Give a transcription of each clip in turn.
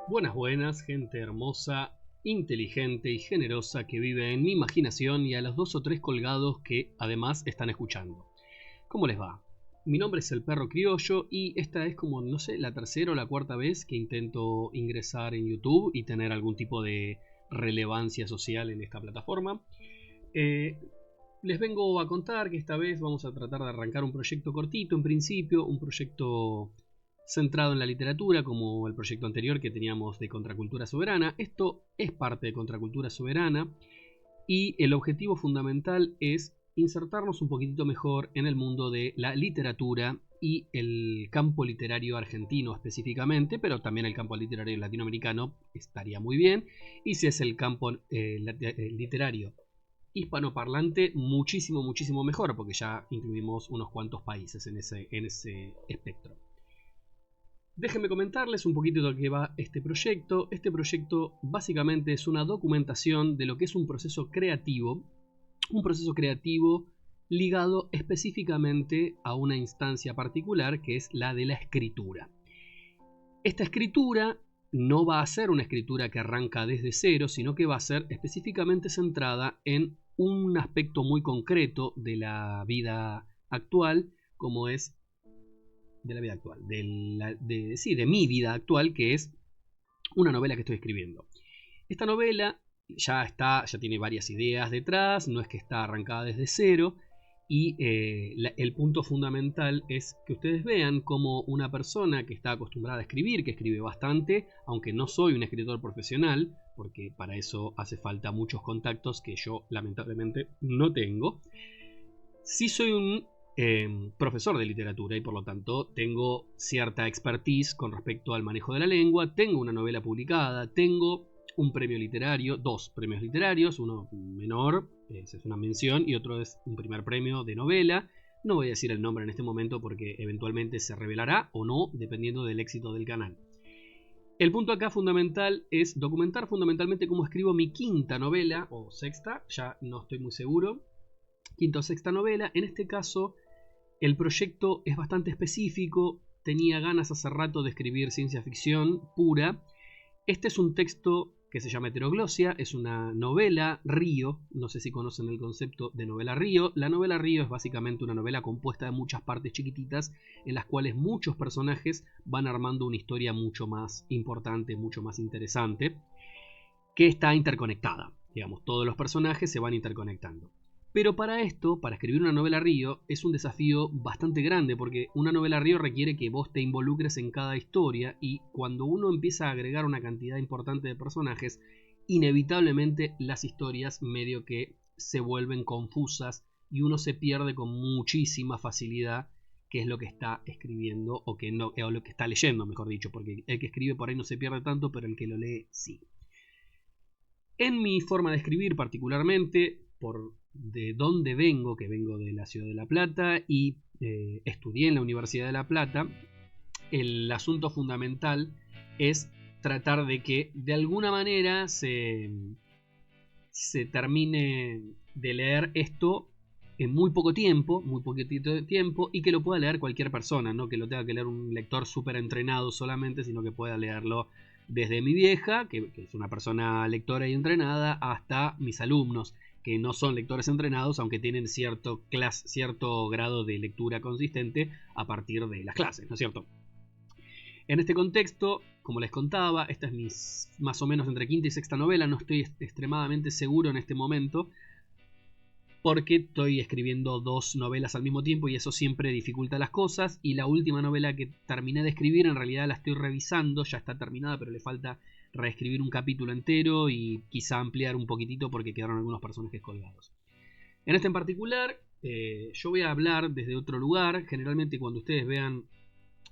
Buenas, buenas, gente hermosa, inteligente y generosa que vive en mi imaginación y a los 2 o 3 colgados que además están escuchando. ¿Cómo les va? Mi nombre es el Perro Criollo y esta es como, no sé, la tercera o la cuarta vez que intento ingresar en YouTube y tener algún tipo de relevancia social en esta plataforma. Les vengo a contar que esta vez vamos a tratar de arrancar un proyecto cortito en principio, un proyecto centrado en la literatura como el proyecto anterior que teníamos de Contracultura Soberana. Esto es parte de Contracultura Soberana y el objetivo fundamental es insertarnos un poquitito mejor en el mundo de la literatura y el campo literario argentino específicamente, pero también el campo literario latinoamericano estaría muy bien, y si es el campo literario hispanoparlante, muchísimo mejor, porque ya incluimos unos cuantos países en ese espectro. Déjenme comentarles un poquito de qué va este proyecto. Este proyecto básicamente es una documentación de lo que es un proceso creativo ligado específicamente a una instancia particular que es la de la escritura. Esta escritura no va a ser una escritura que arranca desde cero, sino que va a ser específicamente centrada en un aspecto muy concreto de la vida actual, como es de la vida actual, de mi vida actual, que es una novela que estoy escribiendo. Esta novela ya tiene varias ideas detrás, no es que está arrancada desde cero, y el punto fundamental es que ustedes vean cómo una persona que está acostumbrada a escribir, que escribe bastante, aunque no soy un escritor profesional, porque para eso hace falta muchos contactos que yo lamentablemente no tengo, sí soy un profesor de literatura y por lo tanto tengo cierta expertise con respecto al manejo de la lengua, tengo una novela publicada, tengo un premio literario, 2 premios literarios, uno menor, es una mención, y otro es un primer premio de novela. No voy a decir el nombre en este momento porque eventualmente se revelará o no, dependiendo del éxito del canal. El punto acá fundamental es documentar fundamentalmente cómo escribo mi quinta novela, o sexta, ya no estoy muy seguro, quinta o sexta novela. En este caso el proyecto es bastante específico, tenía ganas hace rato de escribir ciencia ficción pura. Este es un texto que se llama Heteroglosia, es una novela río, no sé si conocen el concepto de novela río. La novela río es básicamente una novela compuesta de muchas partes chiquititas en las cuales muchos personajes van armando una historia mucho más importante, mucho más interesante, que está interconectada. Digamos, todos los personajes se van interconectando. Pero para esto, para escribir una novela río, es un desafío bastante grande, porque una novela río requiere que vos te involucres en cada historia, y cuando uno empieza a agregar una cantidad importante de personajes, inevitablemente las historias medio que se vuelven confusas y uno se pierde con muchísima facilidad qué es lo que está escribiendo o lo que está leyendo, mejor dicho, porque el que escribe por ahí no se pierde tanto, pero el que lo lee sí. En mi forma de escribir particularmente, por de dónde vengo, que vengo de la ciudad de La Plata y estudié en la Universidad de La Plata, el asunto fundamental es tratar de que de alguna manera se termine de leer esto en muy poquitito de tiempo, y que lo pueda leer cualquier persona, no que lo tenga que leer un lector súper entrenado solamente, sino que pueda leerlo desde mi vieja, que es una persona lectora y entrenada, hasta mis alumnos, que no son lectores entrenados, aunque tienen cierto grado de lectura consistente a partir de las clases, ¿no es cierto? En este contexto, como les contaba, esta es más o menos entre quinta y sexta novela, no estoy extremadamente seguro en este momento, porque estoy escribiendo 2 novelas al mismo tiempo y eso siempre dificulta las cosas. Y la última novela que terminé de escribir, en realidad la estoy revisando, ya está terminada, pero le falta reescribir un capítulo entero y quizá ampliar un poquitito porque quedaron algunos personajes colgados. En este en particular, yo voy a hablar desde otro lugar. Generalmente cuando ustedes vean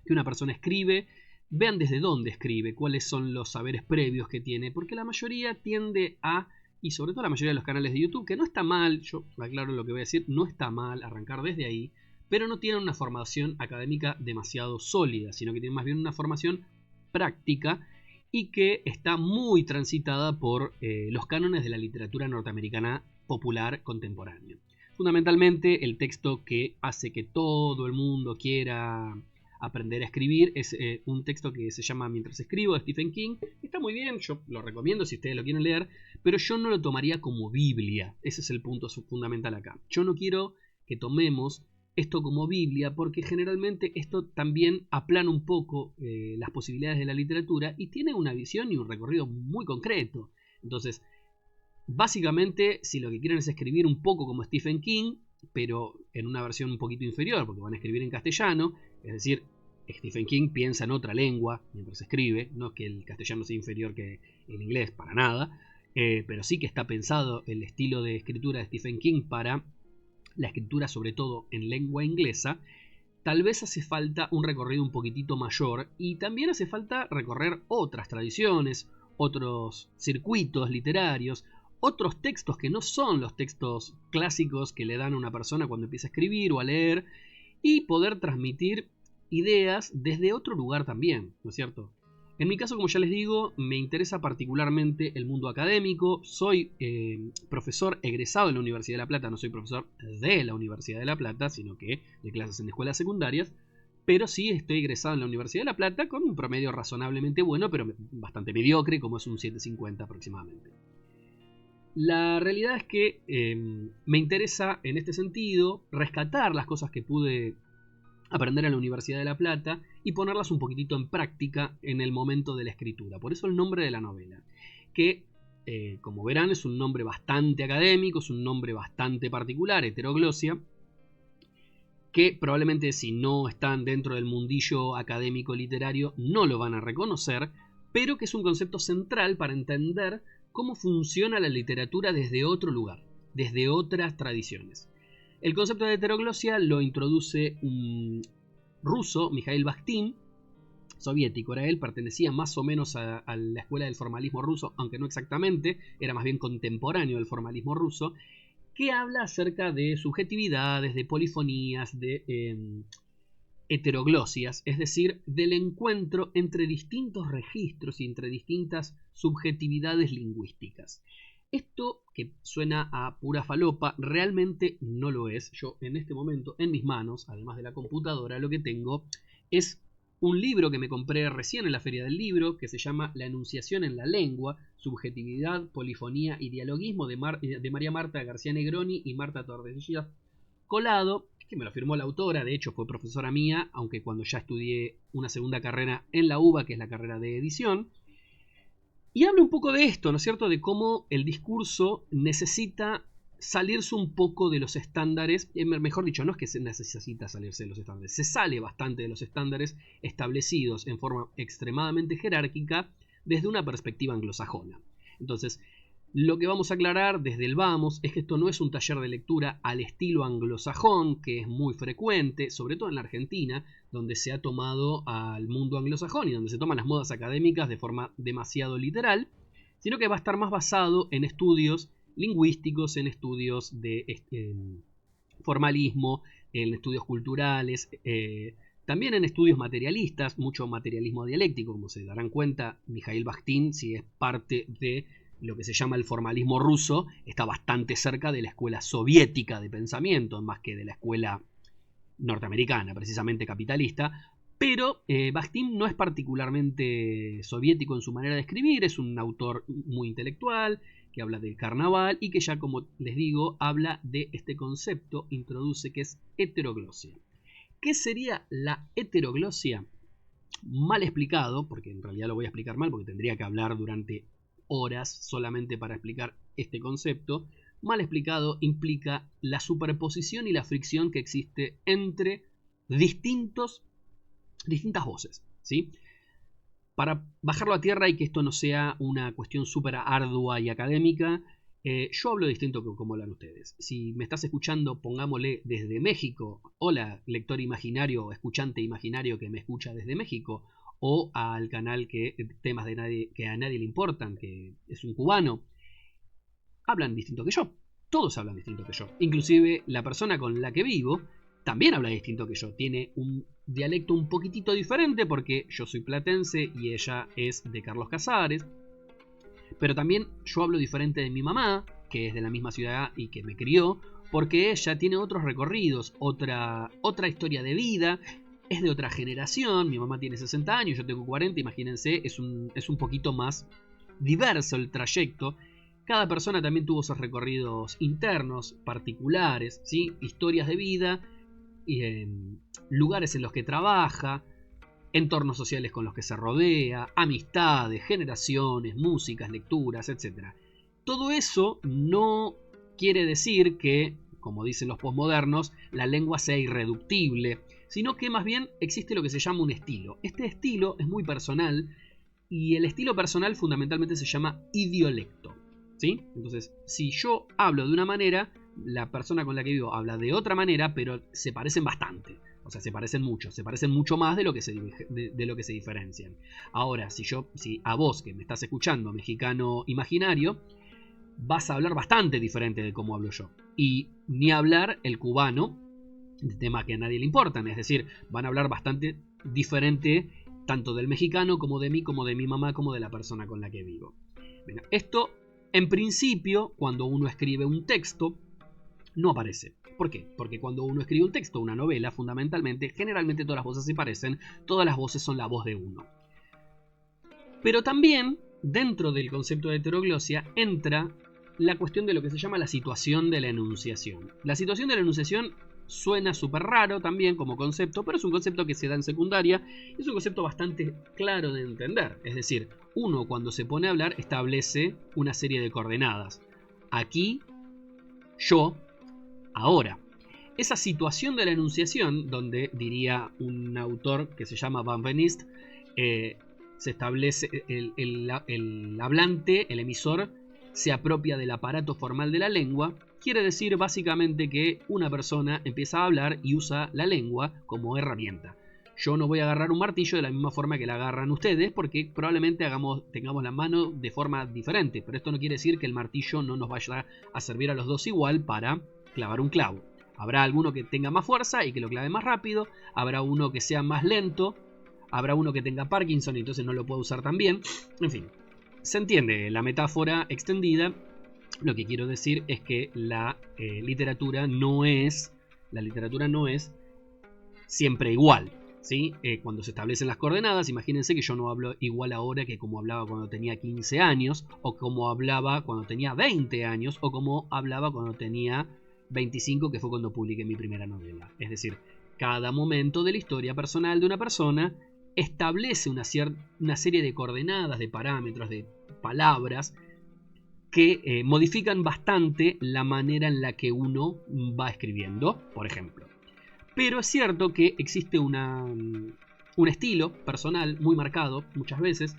que una persona escribe, vean desde dónde escribe, cuáles son los saberes previos que tiene, porque la mayoría tiende a, y sobre todo la mayoría de los canales de YouTube, que no está mal, yo aclaro lo que voy a decir, no está mal arrancar desde ahí, pero no tienen una formación académica demasiado sólida, sino que tienen más bien una formación práctica y que está muy transitada por los cánones de la literatura norteamericana popular contemporánea. Fundamentalmente el texto que hace que todo el mundo quiera aprender a escribir. Es un texto que se llama Mientras escribo, de Stephen King. Está muy bien, yo lo recomiendo si ustedes lo quieren leer, pero yo no lo tomaría como Biblia. Ese es el punto fundamental acá. Yo no quiero que tomemos esto como Biblia, porque generalmente esto también aplana un poco las posibilidades de la literatura y tiene una visión y un recorrido muy concreto. Entonces, básicamente, si lo que quieren es escribir un poco como Stephen King, pero en una versión un poquito inferior, porque van a escribir en castellano, es decir, Stephen King piensa en otra lengua mientras escribe, no es que el castellano sea inferior que el inglés, para nada, pero sí que está pensado el estilo de escritura de Stephen King para la escritura sobre todo en lengua inglesa. Tal vez hace falta un recorrido un poquitito mayor y también hace falta recorrer otras tradiciones, otros circuitos literarios, otros textos que no son los textos clásicos que le dan a una persona cuando empieza a escribir o a leer, y poder transmitir ideas desde otro lugar también, ¿no es cierto? En mi caso, como ya les digo, me interesa particularmente el mundo académico. Soy profesor egresado de la Universidad de La Plata, no soy profesor de la Universidad de La Plata, sino que de clases en escuelas secundarias, pero sí estoy egresado en la Universidad de La Plata con un promedio razonablemente bueno, pero bastante mediocre, como es un 750 aproximadamente. La realidad es que me interesa en este sentido rescatar las cosas que pude aprender en la Universidad de La Plata y ponerlas un poquitito en práctica en el momento de la escritura. Por eso el nombre de la novela, que como verán es un nombre bastante académico, es un nombre bastante particular, Heteroglosia, que probablemente si no están dentro del mundillo académico literario no lo van a reconocer, pero que es un concepto central para entender cómo funciona la literatura desde otro lugar, desde otras tradiciones. El concepto de heteroglosia lo introduce un ruso, Mikhail Bakhtin, soviético era él, pertenecía más o menos a la escuela del formalismo ruso, aunque no exactamente, era más bien contemporáneo del formalismo ruso, que habla acerca de subjetividades, de polifonías, de heteroglosias, es decir, del encuentro entre distintos registros y entre distintas subjetividades lingüísticas. Esto, que suena a pura falopa, realmente no lo es. Yo en este momento en mis manos, además de la computadora, lo que tengo es un libro que me compré recién en la Feria del Libro, que se llama La enunciación en la lengua, subjetividad, polifonía y dialogismo, de María Marta García Negroni y Marta Tordesillas Colado, que me lo firmó la autora, de hecho fue profesora mía, aunque cuando ya estudié una segunda carrera en la UBA, que es la carrera de edición. Y habla un poco de esto, ¿no es cierto? De cómo el discurso necesita salirse un poco de los estándares, mejor dicho, no es que se necesita salirse de los estándares, se sale bastante de los estándares establecidos en forma extremadamente jerárquica desde una perspectiva anglosajona. Entonces, lo que vamos a aclarar desde el vamos es que esto no es un taller de lectura al estilo anglosajón, que es muy frecuente, sobre todo en la Argentina, donde se ha tomado al mundo anglosajón y donde se toman las modas académicas de forma demasiado literal, sino que va a estar más basado en estudios lingüísticos, en estudios de formalismo, en estudios culturales, también en estudios materialistas, mucho materialismo dialéctico, como se darán cuenta, Mikhail Bakhtin, si es parte de lo que se llama el formalismo ruso, está bastante cerca de la escuela soviética de pensamiento, más que de la escuela norteamericana, precisamente capitalista. Pero Bakhtin no es particularmente soviético en su manera de escribir, es un autor muy intelectual, que habla del carnaval y que ya, como les digo, habla de este concepto, introduce, que es heteroglosia. ¿Qué sería la heteroglosia? Mal explicado, porque en realidad lo voy a explicar mal, porque tendría que hablar durante horas solamente para explicar este concepto. Mal explicado, implica la superposición y la fricción que existe entre distintas voces, ¿sí? Para bajarlo a tierra y que esto no sea una cuestión súper ardua y académica, yo hablo distinto que como hablan ustedes. Si me estás escuchando, pongámosle desde México, hola lector imaginario o escuchante imaginario que me escucha desde México, o al canal que temas que a nadie le importan, que es un cubano, hablan distinto que yo. Todos hablan distinto que yo. Inclusive la persona con la que vivo también habla distinto que yo. Tiene un dialecto un poquitito diferente porque yo soy platense y ella es de Carlos Casares. Pero también yo hablo diferente de mi mamá, que es de la misma ciudad y que me crió, porque ella tiene otros recorridos, otra historia de vida. es de otra generación, mi mamá tiene 60 años, yo tengo 40, imagínense, es un poquito más diverso el trayecto. Cada persona también tuvo sus recorridos internos, particulares, ¿sí? Historias de vida, lugares en los que trabaja, entornos sociales con los que se rodea, amistades, generaciones, músicas, lecturas, etc. Todo eso no quiere decir que, como dicen los posmodernos, la lengua sea irreductible, sino que más bien existe lo que se llama un estilo. Este estilo es muy personal y el estilo personal fundamentalmente se llama idiolecto, ¿sí? Entonces, si yo hablo de una manera, la persona con la que vivo habla de otra manera, pero se parecen bastante. O sea, se parecen mucho más de lo que se diferencian. Ahora, si a vos que me estás escuchando, mexicano imaginario, vas a hablar bastante diferente de cómo hablo yo. Y ni hablar el cubano, tema que a nadie le importa, es decir, van a hablar bastante diferente tanto del mexicano como de mí, como de mi mamá, como de la persona con la que vivo. Bueno, esto, en principio, cuando uno escribe un texto, no aparece. ¿Por qué? Porque cuando uno escribe un texto, una novela, fundamentalmente, generalmente todas las voces se parecen, todas las voces son la voz de uno. Pero también, dentro del concepto de heteroglosia, entra la cuestión de lo que se llama la situación de la enunciación. La situación de la enunciación suena súper raro también como concepto, pero es un concepto que se da en secundaria y es un concepto bastante claro de entender. Es decir, uno cuando se pone a hablar establece una serie de coordenadas. Aquí, yo, ahora. Esa situación de la enunciación, donde diría un autor que se llama Van Venist, se establece el hablante, el emisor, se apropia del aparato formal de la lengua. Quiere decir básicamente que una persona empieza a hablar y usa la lengua como herramienta. Yo no voy a agarrar un martillo de la misma forma que la agarran ustedes, porque probablemente tengamos la mano de forma diferente, pero esto no quiere decir que el martillo no nos vaya a servir a los dos igual para clavar un clavo. Habrá alguno que tenga más fuerza y que lo clave más rápido, habrá uno que sea más lento, habrá uno que tenga Parkinson y entonces no lo puede usar tan bien. En fin, se entiende la metáfora extendida. Lo que quiero decir es que la literatura no es siempre igual, ¿sí? Cuando se establecen las coordenadas, imagínense que yo no hablo igual ahora que como hablaba cuando tenía 15 años, o como hablaba cuando tenía 20 años, o como hablaba cuando tenía 25, que fue cuando publiqué mi primera novela. Es decir, cada momento de la historia personal de una persona establece una serie de coordenadas, de parámetros, de palabras que modifican bastante la manera en la que uno va escribiendo, por ejemplo. Pero es cierto que existe un estilo personal muy marcado, muchas veces,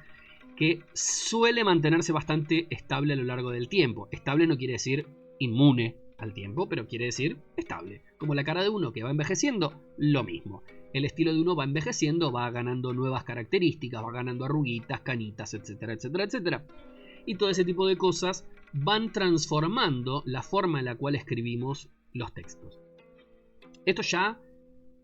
que suele mantenerse bastante estable a lo largo del tiempo. Estable no quiere decir inmune al tiempo, pero quiere decir estable. Como la cara de uno que va envejeciendo, lo mismo. El estilo de uno va envejeciendo, va ganando nuevas características, va ganando arruguitas, canitas, etcétera, etcétera, etcétera. Y todo ese tipo de cosas van transformando la forma en la cual escribimos los textos. Esto ya,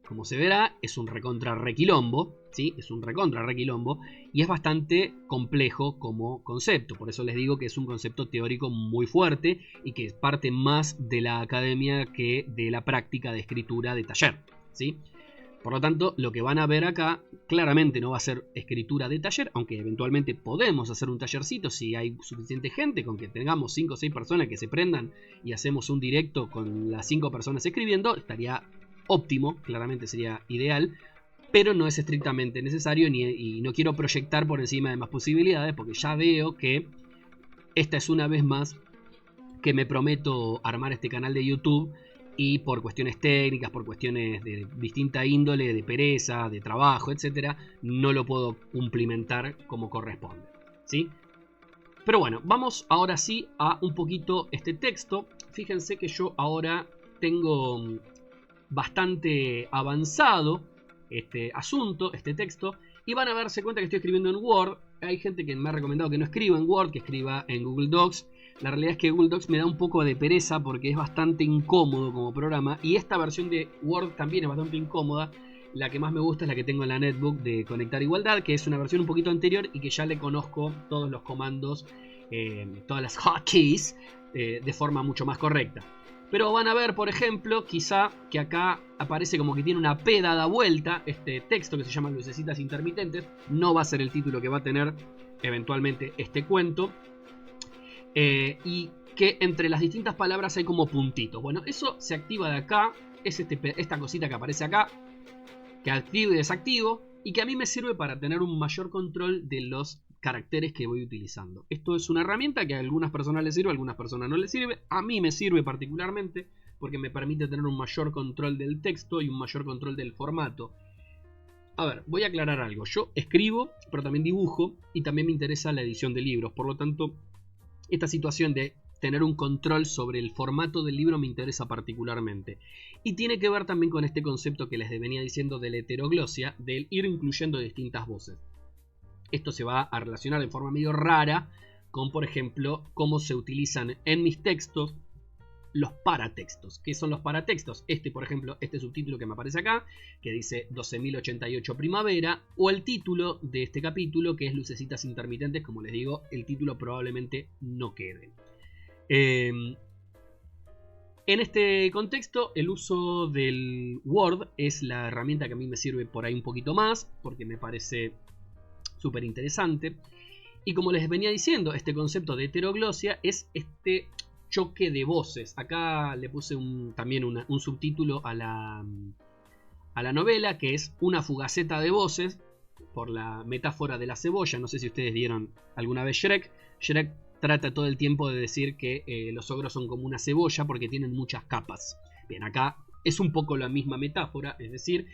como se verá, es un recontra requilombo, ¿sí? Es un recontra requilombo y es bastante complejo como concepto. Por eso les digo que es un concepto teórico muy fuerte y que parte más de la academia que de la práctica de escritura de taller, ¿sí? Por lo tanto, lo que van a ver acá claramente no va a ser escritura de taller, aunque eventualmente podemos hacer un tallercito si hay suficiente gente, con que tengamos 5 o 6 personas que se prendan y hacemos un directo con las 5 personas escribiendo, estaría óptimo, claramente sería ideal, pero no es estrictamente necesario y no quiero proyectar por encima de más posibilidades porque ya veo que esta es una vez más que me prometo armar este canal de YouTube y por cuestiones técnicas, por cuestiones de distinta índole, de pereza, de trabajo, etc., no lo puedo cumplimentar como corresponde, ¿sí? Pero bueno, vamos ahora sí a un poquito este texto. Fíjense que yo ahora tengo bastante avanzado este asunto, este texto, y van a darse cuenta que estoy escribiendo en Word. Hay gente que me ha recomendado que no escriba en Word, que escriba en Google Docs. La realidad es que Google Docs me da un poco de pereza porque es bastante incómodo como programa, y esta versión de Word también es bastante incómoda. La que más me gusta es la que tengo en la netbook de Conectar Igualdad, que es una versión un poquito anterior y que ya le conozco todos los comandos, todas las hotkeys de forma mucho más correcta. Pero van a ver, por ejemplo, quizá que acá aparece como que tiene una P dada vuelta. Este texto que se llama Lucecitas Intermitentes no va a ser el título que va a tener eventualmente este cuento. Y que entre las distintas palabras hay como puntitos. Bueno, eso se activa de acá. Es esta cosita que aparece acá, que activo y desactivo, y que a mí me sirve para tener un mayor control de los caracteres que voy utilizando. Esto es una herramienta que a algunas personas les sirve, a algunas personas no les sirve. A mí me sirve particularmente porque me permite tener un mayor control del texto y un mayor control del formato. A ver, voy a aclarar algo. Yo escribo, pero también dibujo, y también me interesa la edición de libros. Por lo tanto, esta situación de tener un control sobre el formato del libro me interesa particularmente. Y tiene que ver también con este concepto que les venía diciendo de la heteroglosia, del ir incluyendo distintas voces. Esto se va a relacionar de forma medio rara con, por ejemplo, cómo se utilizan en mis textos los paratextos. ¿Qué son los paratextos? Por ejemplo, este subtítulo que me aparece acá, que dice 12.088 primavera, o el título de este capítulo, que es Lucecitas Intermitentes. Como les digo, el título probablemente no quede. En este contexto, el uso del Word es la herramienta que a mí me sirve por ahí un poquito más, porque me parece súper interesante. Y como les venía diciendo, este concepto de heteroglosia es este choque de voces. Acá le puse también un subtítulo a la novela, que es una fugaceta de voces, por la metáfora de la cebolla. No sé si ustedes vieron alguna vez Shrek. Shrek trata todo el tiempo de decir que los ogros son como una cebolla porque tienen muchas capas. Bien, acá es un poco la misma metáfora, es decir,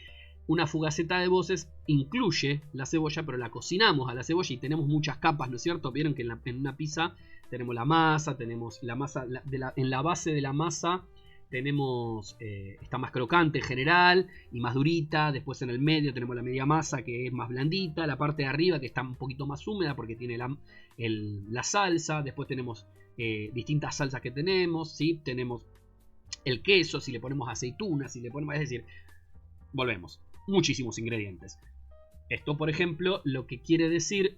una fugaceta de voces incluye la cebolla, pero la cocinamos a la cebolla y tenemos muchas capas, ¿no es cierto? Vieron que en una pizza tenemos la masa, en la base de la masa tenemos, está más crocante en general y más durita. Después en el medio tenemos la media masa, que es más blandita. La parte de arriba, que está un poquito más húmeda porque tiene la salsa. Después tenemos distintas salsas que tenemos, ¿sí? Tenemos el queso, si le ponemos aceitunas, si le ponemos, es decir, volvemos, muchísimos ingredientes. Esto, por ejemplo, lo que quiere decir,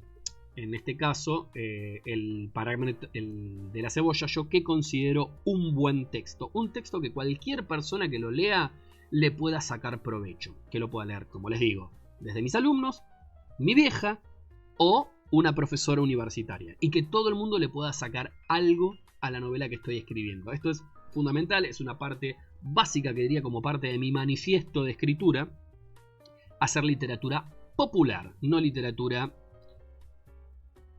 en este caso, el parámetro de la cebolla, yo que considero un buen texto. Un texto que cualquier persona que lo lea le pueda sacar provecho. Que lo pueda leer, como les digo, desde mis alumnos, mi vieja o una profesora universitaria. Y que todo el mundo le pueda sacar algo a la novela que estoy escribiendo. Esto es fundamental, es una parte básica, que diría como parte de mi manifiesto de escritura. Hacer literatura popular, no literatura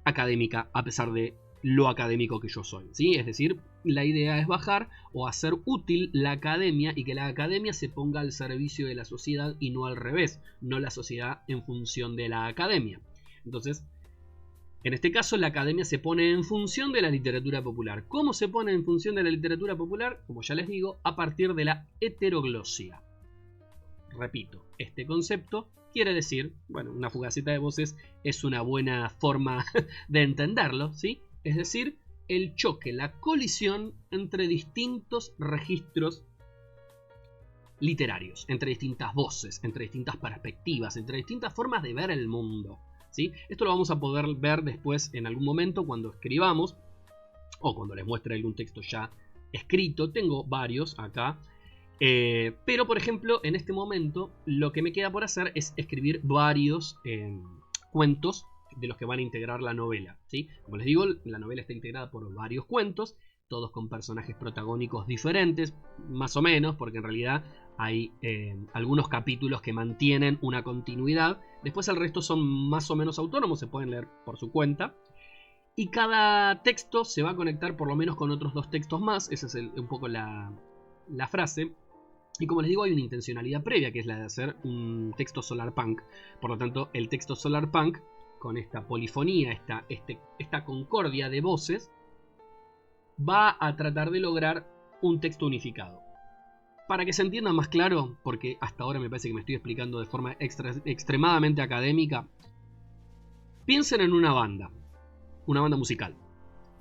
académica, a pesar de lo académico que yo soy, ¿sí? Es decir, la idea es bajar o hacer útil la academia y que la academia se ponga al servicio de la sociedad y no al revés, no la sociedad en función de la academia. Entonces, en este caso la academia se pone en función de la literatura popular. ¿Cómo se pone en función de la literatura popular? Como ya les digo, a partir de la heteroglosia. Repito, este concepto quiere decir, bueno, una fugaceta de voces es una buena forma de entenderlo, ¿sí? Es decir, el choque, la colisión entre distintos registros literarios, entre distintas voces, entre distintas perspectivas, entre distintas formas de ver el mundo, ¿sí? Esto lo vamos a poder ver después en algún momento cuando escribamos o cuando les muestre algún texto ya escrito. Tengo varios acá. Pero por ejemplo, en este momento lo que me queda por hacer es escribir varios cuentos de los que van a integrar la novela, ¿sí? Como les digo, la novela está integrada por varios cuentos, todos con personajes protagónicos diferentes, más o menos, porque en realidad hay algunos capítulos que mantienen una continuidad. Después el resto son más o menos autónomos, se pueden leer por su cuenta. Y cada texto se va a conectar por lo menos con otros dos textos más. Esa es un poco la frase. Y como les digo, hay una intencionalidad previa, que es la de hacer un texto solarpunk. Por lo tanto, el texto solarpunk, con esta polifonía, esta concordia de voces, va a tratar de lograr un texto unificado. Para que se entienda más claro, porque hasta ahora me parece que me estoy explicando de forma extremadamente académica, piensen en una banda musical.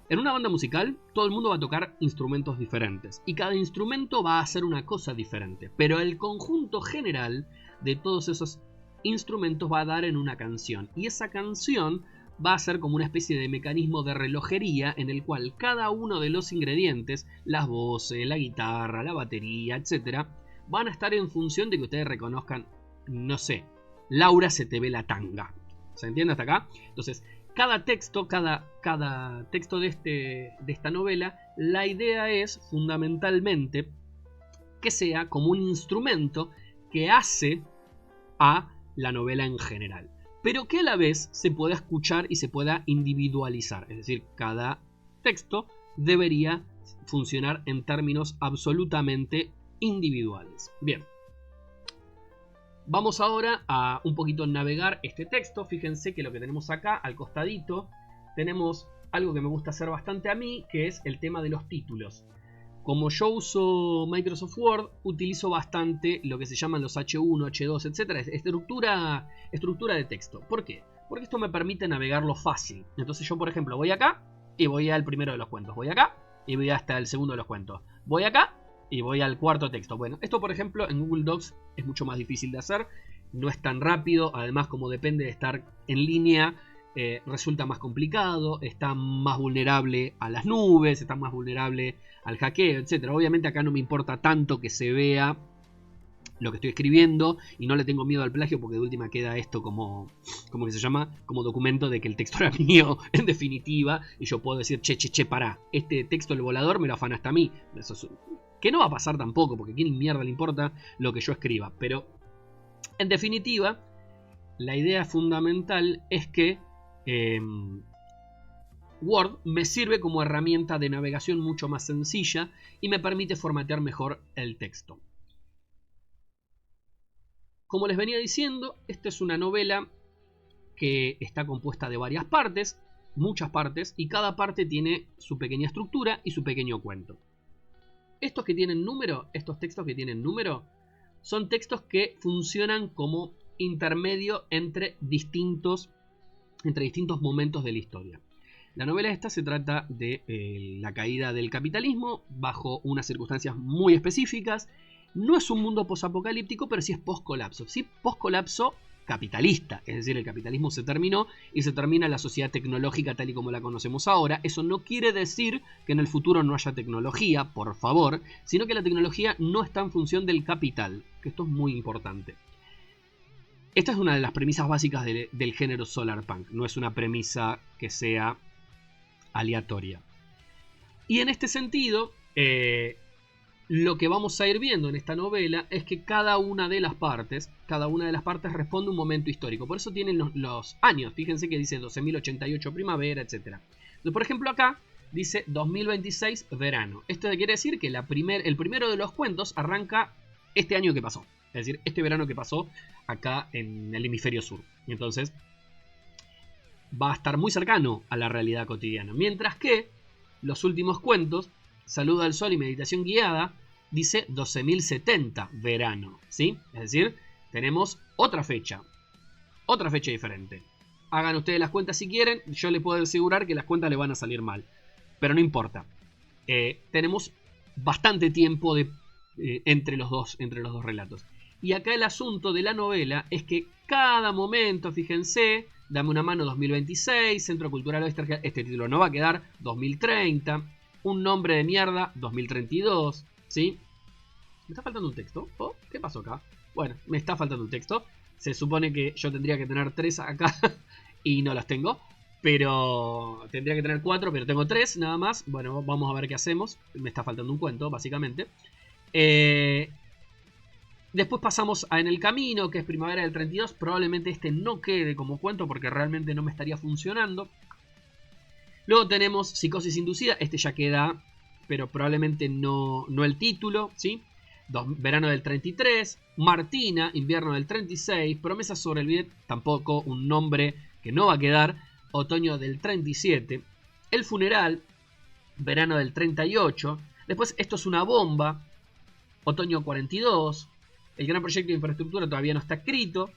En una banda musical, todo el mundo va a tocar instrumentos diferentes y cada instrumento va a hacer una cosa diferente, pero el conjunto general de todos esos instrumentos va a dar en una canción, y esa canción va a ser como una especie de mecanismo de relojería en el cual cada uno de los ingredientes, las voces, la guitarra, la batería, etc., van a estar en función de que ustedes reconozcan, no sé, Laura se te ve la tanga. ¿Se entiende hasta acá? Entonces, cada texto de esta novela, la idea es fundamentalmente que sea como un instrumento que hace a la novela en general, pero que a la vez se pueda escuchar y se pueda individualizar. Es decir, cada texto debería funcionar en términos absolutamente individuales. Bien. Vamos ahora a un poquito navegar este texto. Fíjense que lo que tenemos acá al costadito tenemos algo que me gusta hacer bastante a mí, que es el tema de los títulos. Como yo uso Microsoft Word, utilizo bastante lo que se llaman los H1, H2, etc. Estructura de texto. ¿Por qué? Porque esto me permite navegarlo fácil. Entonces yo, por ejemplo, voy acá y voy al primero de los cuentos. Voy acá y voy hasta el segundo de los cuentos. Voy acá y voy al cuarto texto. Bueno, esto por ejemplo en Google Docs es mucho más difícil de hacer. No es tan rápido. Además, como depende de estar en línea, resulta más complicado. Está más vulnerable a las nubes. Está más vulnerable al hackeo, etc. Obviamente acá no me importa tanto que se vea lo que estoy escribiendo. Y no le tengo miedo al plagio, porque de última queda esto como que se llama, como documento de que el texto era mío, en definitiva. Y yo puedo decir, che, pará. Este texto, el volador, me lo afanaste a mí. Eso es... que no va a pasar tampoco, porque a quién mierda le importa lo que yo escriba. Pero, en definitiva, la idea fundamental es que Word me sirve como herramienta de navegación mucho más sencilla y me permite formatear mejor el texto. Como les venía diciendo, esta es una novela que está compuesta de varias partes, muchas partes, y cada parte tiene su pequeña estructura y su pequeño cuento. Estos que tienen número, estos textos que tienen número, son textos que funcionan como intermedio entre distintos momentos de la historia. La novela esta se trata de la caída del capitalismo bajo unas circunstancias muy específicas. No es un mundo posapocalíptico, pero sí es poscolapso. Sí, poscolapso capitalista, es decir, el capitalismo se terminó y se termina la sociedad tecnológica tal y como la conocemos ahora. Eso no quiere decir que en el futuro no haya tecnología, por favor, sino que la tecnología no está en función del capital, que esto es muy importante. Esta es una de las premisas básicas del género solarpunk, no es una premisa que sea aleatoria. Y en este sentido, lo que vamos a ir viendo en esta novela es que cada una de las partes responde a un momento histórico. Por eso tienen los años. Fíjense que dice 12.088 primavera, etc. Entonces, por ejemplo, acá dice 2026 verano. Esto quiere decir que el primero de los cuentos arranca este año que pasó. Es decir, este verano que pasó acá en el hemisferio sur. Y entonces va a estar muy cercano a la realidad cotidiana. Mientras que los últimos cuentos, Saludo al Sol y Meditación Guiada, dice 12.070 verano, ¿sí? Es decir, tenemos otra fecha diferente. Hagan ustedes las cuentas si quieren, yo les puedo asegurar que las cuentas le van a salir mal, pero no importa. Tenemos bastante tiempo entre los dos relatos. Y acá el asunto de la novela es que cada momento, fíjense, Dame una mano 2026, Centro Cultural Oeste, este título no va a quedar, 2030, Un nombre de mierda, 2032, ¿sí? ¿Me está faltando un texto? ¿Oh? ¿Qué pasó acá? Bueno, me está faltando un texto. Se supone que yo tendría que tener 3 acá y no las tengo. Pero tendría que tener 4, pero tengo 3 nada más. Bueno, vamos a ver qué hacemos. Me está faltando un cuento, básicamente. Después pasamos a En el Camino, que es Primavera del 32. Probablemente este no quede como cuento porque realmente no me estaría funcionando. Luego tenemos Psicosis Inducida. Este ya queda, pero probablemente no el título, ¿sí? Verano del 33. Martina, Invierno del 36. Promesas sobre el Viet, tampoco, un nombre que no va a quedar. Otoño del 37. El Funeral, Verano del 38. Después Esto es una bomba, Otoño 42. El Gran Proyecto de Infraestructura todavía no está escrito.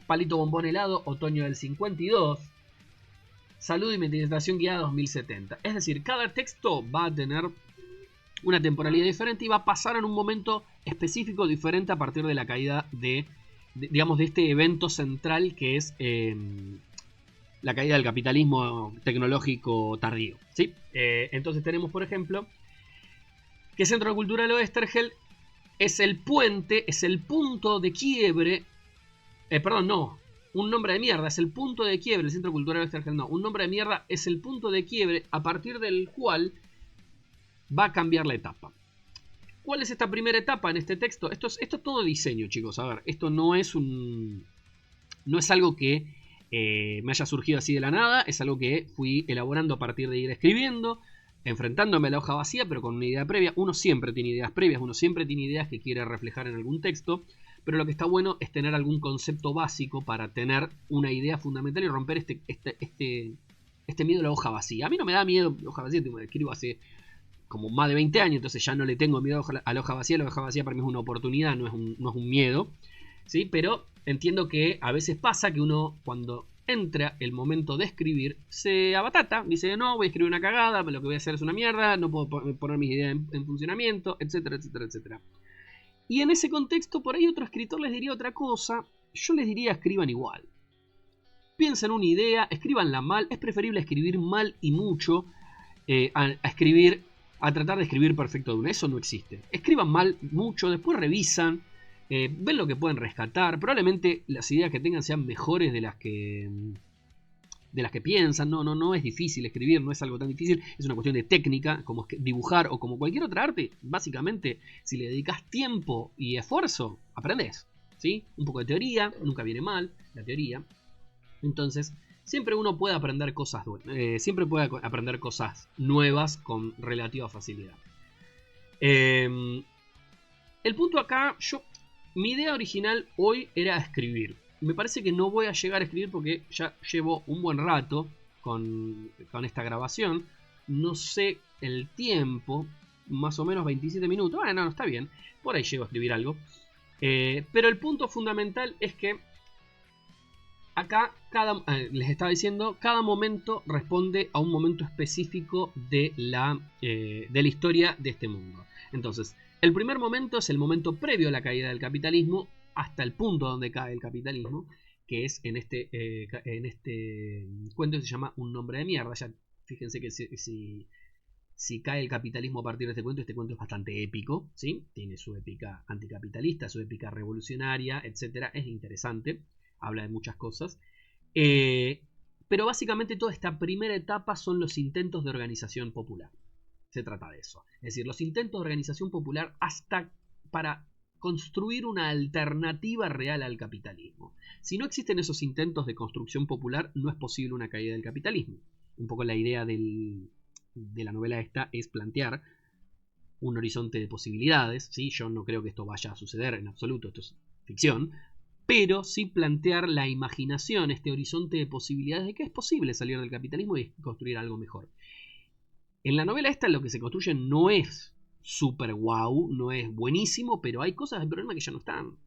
Palito Bombón Helado, Otoño del 52. Salud y Meditación Guiada 2070. Es decir, cada texto va a tener una temporalidad diferente y va a pasar en un momento específico diferente a partir de la caída de este evento central que es la caída del capitalismo tecnológico tardío, ¿sí? Entonces tenemos, por ejemplo, que Centro Cultural Oesterheld es el puente, es el punto de quiebre. Un nombre de mierda es el punto de quiebre. El Centro Cultural Oesterheld no. Un nombre de mierda es el punto de quiebre a partir del cual va a cambiar la etapa. ¿Cuál es esta primera etapa en este texto? Esto es todo diseño, chicos. A ver, esto no es algo que me haya surgido así de la nada. Es algo que fui elaborando a partir de ir escribiendo, enfrentándome a la hoja vacía, pero con una idea previa. Uno siempre tiene ideas previas, uno siempre tiene ideas que quiere reflejar en algún texto, pero lo que está bueno es tener algún concepto básico para tener una idea fundamental y romper este miedo a la hoja vacía. A mí no me da miedo la hoja vacía, me escribo hace como más de 20 años, entonces ya no le tengo miedo a la hoja vacía. La hoja vacía para mí es una oportunidad, no es un miedo, ¿sí? Pero entiendo que a veces pasa que uno, cuando entra el momento de escribir, se abatata, dice, no, voy a escribir una cagada, lo que voy a hacer es una mierda, no puedo poner mis ideas en funcionamiento, etcétera, etcétera, etcétera. Y en ese contexto, por ahí otro escritor les diría otra cosa. Yo les diría, escriban igual. Piensen una idea, escríbanla mal. Es preferible escribir mal y mucho a tratar de escribir perfecto de una. Eso no existe. Escriban mal mucho, después revisan, ven lo que pueden rescatar. Probablemente las ideas que tengan sean mejores de las que piensan. No es difícil escribir, no es algo tan difícil. Es una cuestión de técnica, como dibujar o como cualquier otra arte. Básicamente, si le dedicas tiempo y esfuerzo, aprendes, ¿sí? Un poco de teoría, nunca viene mal la teoría. Entonces, siempre uno puede aprender cosas nuevas con relativa facilidad. El punto acá, mi idea original hoy era escribir. Me parece que no voy a llegar a escribir porque ya llevo un buen rato con esta grabación. No sé el tiempo, más o menos 27 minutos. Bueno, no, está bien. Por ahí llego a escribir algo. Pero el punto fundamental es que acá, les estaba diciendo, cada momento responde a un momento específico de la historia de este mundo. Entonces, el primer momento es el momento previo a la caída del capitalismo, hasta el punto donde cae el capitalismo, que es en este cuento que se llama Un nombre de mierda. Ya fíjense que si cae el capitalismo a partir de este cuento es bastante épico, ¿sí? Tiene su épica anticapitalista, su épica revolucionaria, etc. Es interesante, habla de muchas cosas. Pero básicamente toda esta primera etapa son los intentos de organización popular. Se trata de eso. Es decir, los intentos de organización popular hasta para construir una alternativa real al capitalismo. Si no existen esos intentos de construcción popular, no es posible una caída del capitalismo. Un poco la idea de la novela esta es plantear un horizonte de posibilidades, ¿sí? Yo no creo que esto vaya a suceder en absoluto, esto es ficción, pero sí plantear la imaginación, este horizonte de posibilidades de que es posible salir del capitalismo y construir algo mejor. En la novela esta lo que se construye no es super wow, no es buenísimo, pero hay cosas del problema que ya no están.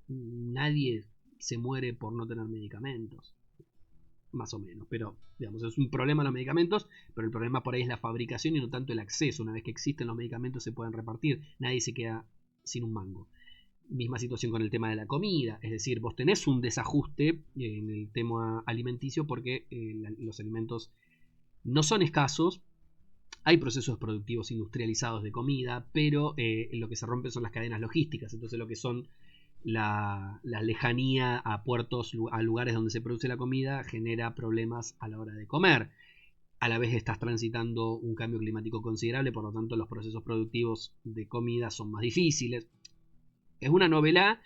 Nadie se muere por no tener medicamentos. Más o menos, pero digamos, es un problema los medicamentos, pero el problema por ahí es la fabricación y no tanto el acceso. Una vez que existen los medicamentos se pueden repartir, nadie se queda sin un mango. Misma situación con el tema de la comida, es decir, vos tenés un desajuste en el tema alimenticio porque los alimentos no son escasos. Hay procesos productivos industrializados de comida, pero lo que se rompen son las cadenas logísticas. Entonces lo que son la lejanía a puertos, a lugares donde se produce la comida, genera problemas a la hora de comer. A la vez estás transitando un cambio climático considerable, por lo tanto los procesos productivos de comida son más difíciles. Es una novela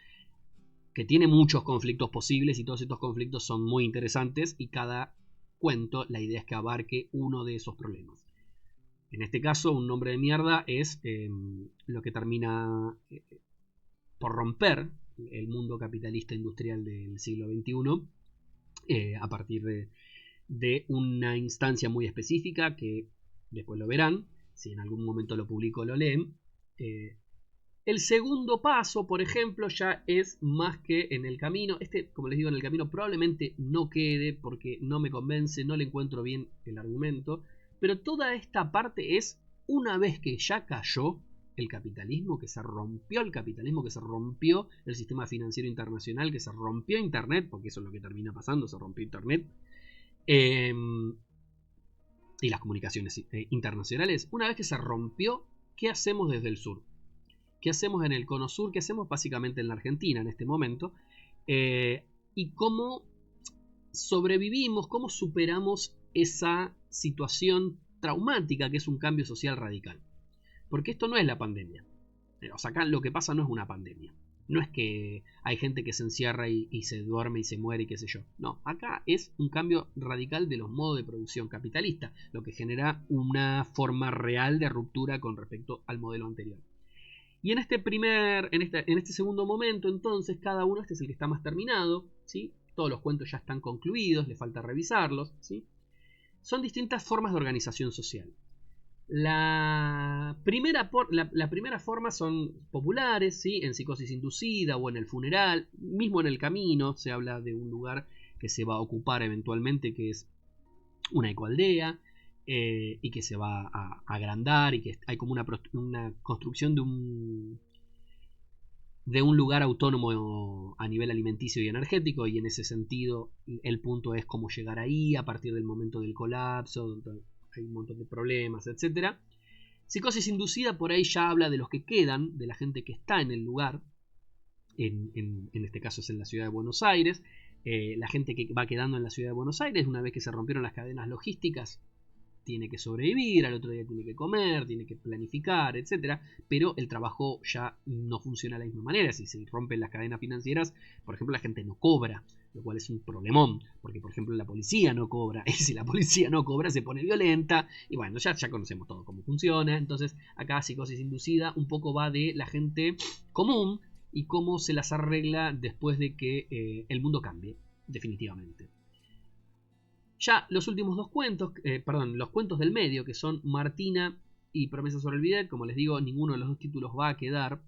que tiene muchos conflictos posibles y todos estos conflictos son muy interesantes y cada cuento, la idea es que abarque uno de esos problemas. En este caso, Un nombre de mierda es lo que termina por romper el mundo capitalista industrial del siglo XXI a partir de una instancia muy específica que después lo verán, si en algún momento lo publico lo leen. El segundo paso, por ejemplo, ya es más que en el camino. Como les digo, en el camino probablemente no quede porque no me convence, no le encuentro bien el argumento. Pero toda esta parte es una vez que ya cayó el capitalismo, que se rompió el capitalismo, que se rompió el sistema financiero internacional, que se rompió Internet, porque eso es lo que termina pasando, se rompió Internet. y las comunicaciones internacionales. Una vez que se rompió, ¿qué hacemos desde el sur? ¿Qué hacemos en el cono sur? ¿Qué hacemos básicamente en la Argentina en este momento? Y cómo sobrevivimos, cómo superamos esa situación traumática que es un cambio social radical. Porque esto no es la pandemia. O sea, acá lo que pasa no es una pandemia. No es que hay gente que se encierra y se duerme y se muere y qué sé yo. No, acá es un cambio radical de los modos de producción capitalista, lo que genera una forma real de ruptura con respecto al modelo anterior. Y en este segundo momento, entonces, cada uno, este es el que está más terminado, ¿sí? Todos los cuentos ya están concluidos, le falta revisarlos, ¿sí? Son distintas formas de organización social. La primera forma son populares, ¿sí? En psicosis inducida o en el funeral, mismo en el camino se habla de un lugar que se va a ocupar eventualmente, que es una ecoaldea, y que se va a agrandar y que hay como una construcción de un lugar autónomo a nivel alimenticio y energético, y en ese sentido el punto es cómo llegar ahí a partir del momento del colapso, donde hay un montón de problemas, etc. Psicosis inducida por ahí ya habla de los que quedan, de la gente que está en el lugar, en este caso es en la ciudad de Buenos Aires, la gente que va quedando en la ciudad de Buenos Aires una vez que se rompieron las cadenas logísticas tiene que sobrevivir, al otro día tiene que comer, tiene que planificar, etc. Pero el trabajo ya no funciona de la misma manera. Si se rompen las cadenas financieras, por ejemplo, la gente no cobra, lo cual es un problemón, porque por ejemplo la policía no cobra, y si la policía no cobra se pone violenta, y bueno, ya conocemos todo cómo funciona. Entonces acá psicosis inducida un poco va de la gente común y cómo se las arregla después de que el mundo cambie, definitivamente. Ya los últimos dos cuentos, los cuentos del medio, que son Martina y Promesa sobre el bidet, como les digo, ninguno de los dos títulos va a quedar,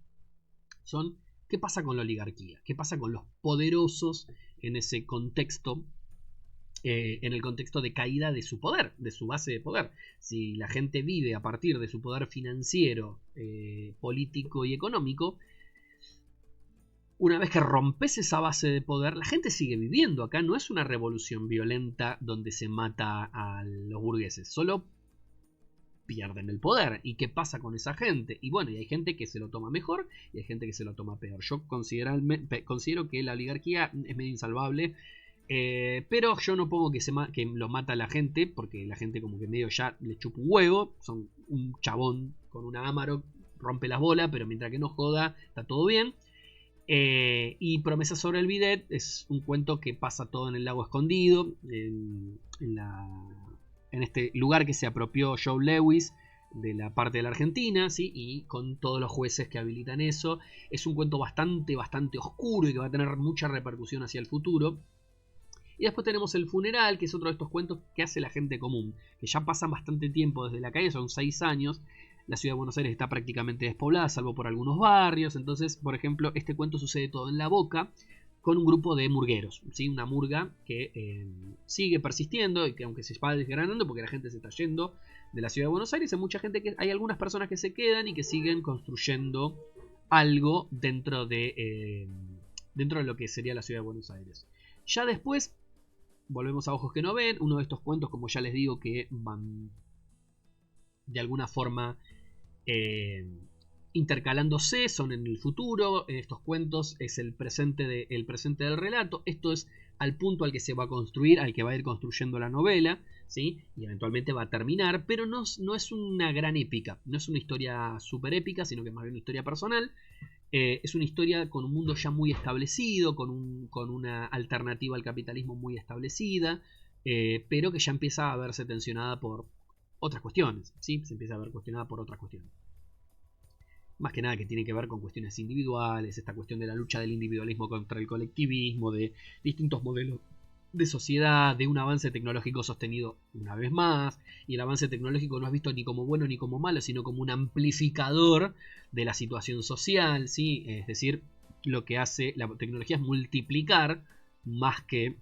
son ¿qué pasa con la oligarquía? ¿Qué pasa con los poderosos en ese contexto? En el contexto de caída de su poder, de su base de poder. Si la gente vive a partir de su poder financiero, político y económico, una vez que rompes esa base de poder, la gente sigue viviendo. Acá no es una revolución violenta donde se mata a los burgueses, solo pierden el poder. ¿Y qué pasa con esa gente? Y bueno, y hay gente que se lo toma mejor y hay gente que se lo toma peor. Yo considero que la oligarquía es medio insalvable, pero yo no pongo que lo mata la gente, porque la gente como que medio ya le chupa un huevo. Son un chabón con una Amarok, rompe las bolas, pero mientras que no joda, está todo bien. Y Promesa sobre el bidet es un cuento que pasa todo en el lago escondido, en este lugar que se apropió Joe Lewis de la parte de la Argentina, ¿sí? Y con todos los jueces que habilitan eso. Es un cuento bastante oscuro y que va a tener mucha repercusión hacia el futuro. Y después tenemos El funeral, que es otro de estos cuentos que hace la gente común, que ya pasan bastante tiempo desde la calle, son 6 años. La ciudad de Buenos Aires está prácticamente despoblada, salvo por algunos barrios. Entonces, por ejemplo, este cuento sucede todo en La Boca, con un grupo de murgueros, ¿sí? Una murga que sigue persistiendo y que aunque se va desgranando porque la gente se está yendo de la ciudad de Buenos Aires, hay algunas personas que se quedan y que siguen construyendo algo dentro de lo que sería la ciudad de Buenos Aires. Ya después volvemos a Ojos que no ven, uno de estos cuentos, como ya les digo, que van de alguna forma intercalándose, son en el futuro. Estos cuentos es el presente del relato. Esto es al punto al que se va a construir, al que va a ir construyendo la novela, ¿sí? Y eventualmente va a terminar, pero no es una gran épica, no es una historia súper épica, sino que es más bien una historia personal. Es una historia con un mundo ya muy establecido, con una alternativa al capitalismo muy establecida, pero que ya empieza a verse tensionada por otras cuestiones, ¿sí? Se empieza a ver cuestionada por otras cuestiones. Más que nada que tiene que ver con cuestiones individuales, esta cuestión de la lucha del individualismo contra el colectivismo, de distintos modelos de sociedad, de un avance tecnológico sostenido una vez más, y el avance tecnológico no es visto ni como bueno ni como malo, sino como un amplificador de la situación social, ¿sí? Es decir, lo que hace la tecnología es multiplicar más que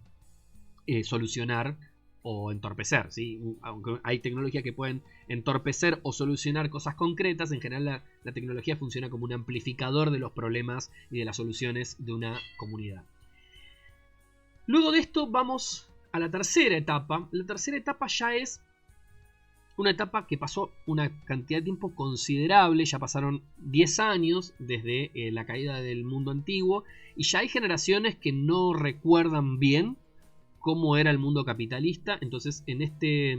solucionar o entorpecer, ¿sí? Aunque hay tecnologías que pueden entorpecer o solucionar cosas concretas, en general la tecnología funciona como un amplificador de los problemas y de las soluciones de una comunidad. Luego de esto vamos a la tercera etapa. La tercera etapa ya es una etapa que pasó una cantidad de tiempo considerable, ya pasaron 10 años desde la caída del mundo antiguo, y ya hay generaciones que no recuerdan bien cómo era el mundo capitalista. Entonces en esta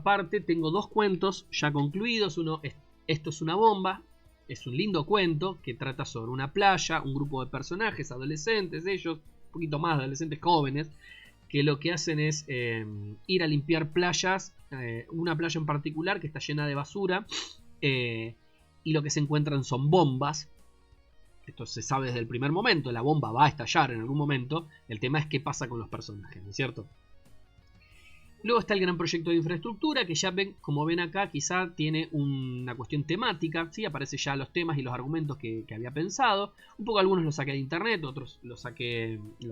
parte tengo 2 cuentos ya concluidos. Uno es Esto es una bomba. Es un lindo cuento que trata sobre una playa, un grupo de personajes, adolescentes, ellos, un poquito más adolescentes jóvenes, que lo que hacen es ir a limpiar playas, una playa en particular que está llena de basura, y lo que se encuentran son bombas. Esto se sabe desde el primer momento, la bomba va a estallar en algún momento. El tema es qué pasa con los personajes, ¿no es cierto? Luego está el gran proyecto de infraestructura, que ya ven, como ven acá, quizá tiene una cuestión temática, ¿sí? Aparece ya los temas y los argumentos que había pensado. Un poco algunos los saqué de internet, otros los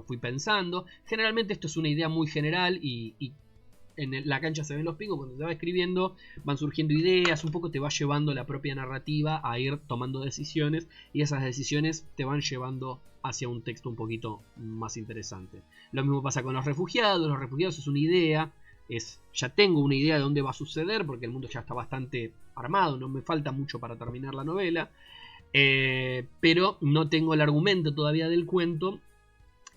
fui pensando. Generalmente esto es una idea muy general y en la cancha se ven los picos. Cuando se va escribiendo van surgiendo ideas, un poco te va llevando la propia narrativa a ir tomando decisiones, y esas decisiones te van llevando hacia un texto un poquito más interesante. Lo mismo pasa con los refugiados. Los refugiados es una idea. Ya tengo una idea de dónde va a suceder, porque el mundo ya está bastante armado, no me falta mucho para terminar la novela, pero no tengo el argumento todavía del cuento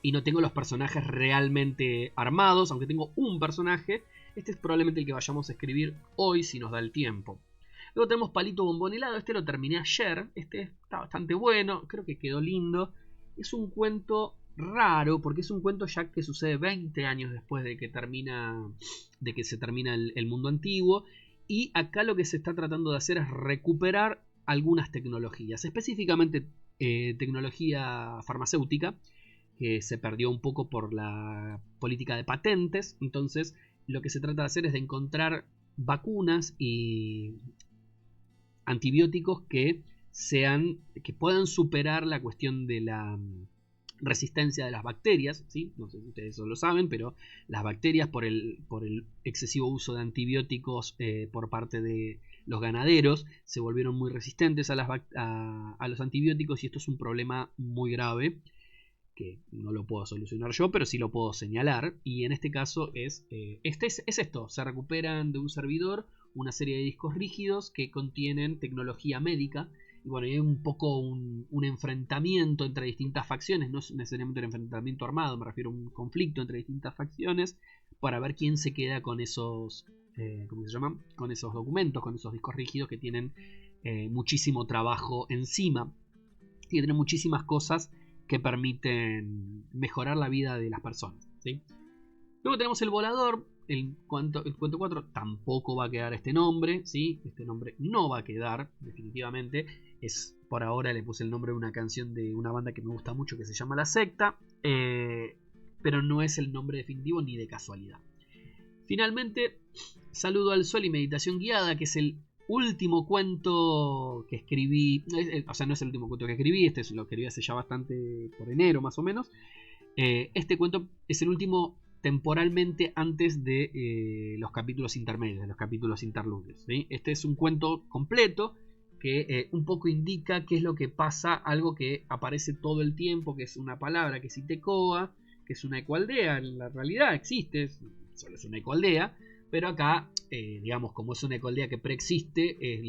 y no tengo los personajes realmente armados, aunque tengo un personaje. Este es probablemente el que vayamos a escribir hoy si nos da el tiempo. Luego tenemos Palito Bombón Helado. Este lo terminé ayer, este está bastante bueno, creo que quedó lindo. Es un cuento raro, porque es un cuento ya que sucede 20 años después de que se termina el mundo antiguo, y acá lo que se está tratando de hacer es recuperar algunas tecnologías, específicamente tecnología farmacéutica, que se perdió un poco por la política de patentes. Entonces lo que se trata de hacer es de encontrar vacunas y antibióticos que puedan superar la cuestión de la resistencia de las bacterias, ¿sí? No sé si ustedes eso lo saben, pero las bacterias, por el excesivo uso de antibióticos por parte de los ganaderos, se volvieron muy resistentes a los antibióticos, y esto es un problema muy grave que no lo puedo solucionar yo, pero sí lo puedo señalar. Y en este caso es esto: se recuperan de un servidor una serie de discos rígidos que contienen tecnología médica. Y bueno, hay un poco un enfrentamiento entre distintas facciones. No es necesariamente un enfrentamiento armado, me refiero a un conflicto entre distintas facciones, para ver quién se queda con esos ¿cómo se llaman? Con esos documentos, con esos discos rígidos que tienen muchísimo trabajo encima, y tienen muchísimas cosas que permiten mejorar la vida de las personas, ¿sí? Luego tenemos El Volador. El cuento 4 tampoco va a quedar este nombre, ¿sí? Este nombre no va a quedar, definitivamente. Por ahora le puse el nombre de una canción de una banda que me gusta mucho, que se llama La Secta, pero no es el nombre definitivo ni de casualidad. Finalmente, Saludo al Sol y Meditación Guiada, que es el último cuento que escribí. O sea, no es el último cuento que escribí, este lo escribí hace ya bastante, por enero más o menos. Este cuento es el último temporalmente antes de los capítulos intermedios, de los capítulos interludios, ¿sí? Este es un cuento completo que un poco indica qué es lo que pasa, algo que aparece todo el tiempo, que es una palabra que es Itecoa, que es una ecoaldea. En la realidad existe, solo es una ecoaldea, pero acá, digamos, como es una ecoaldea que preexiste,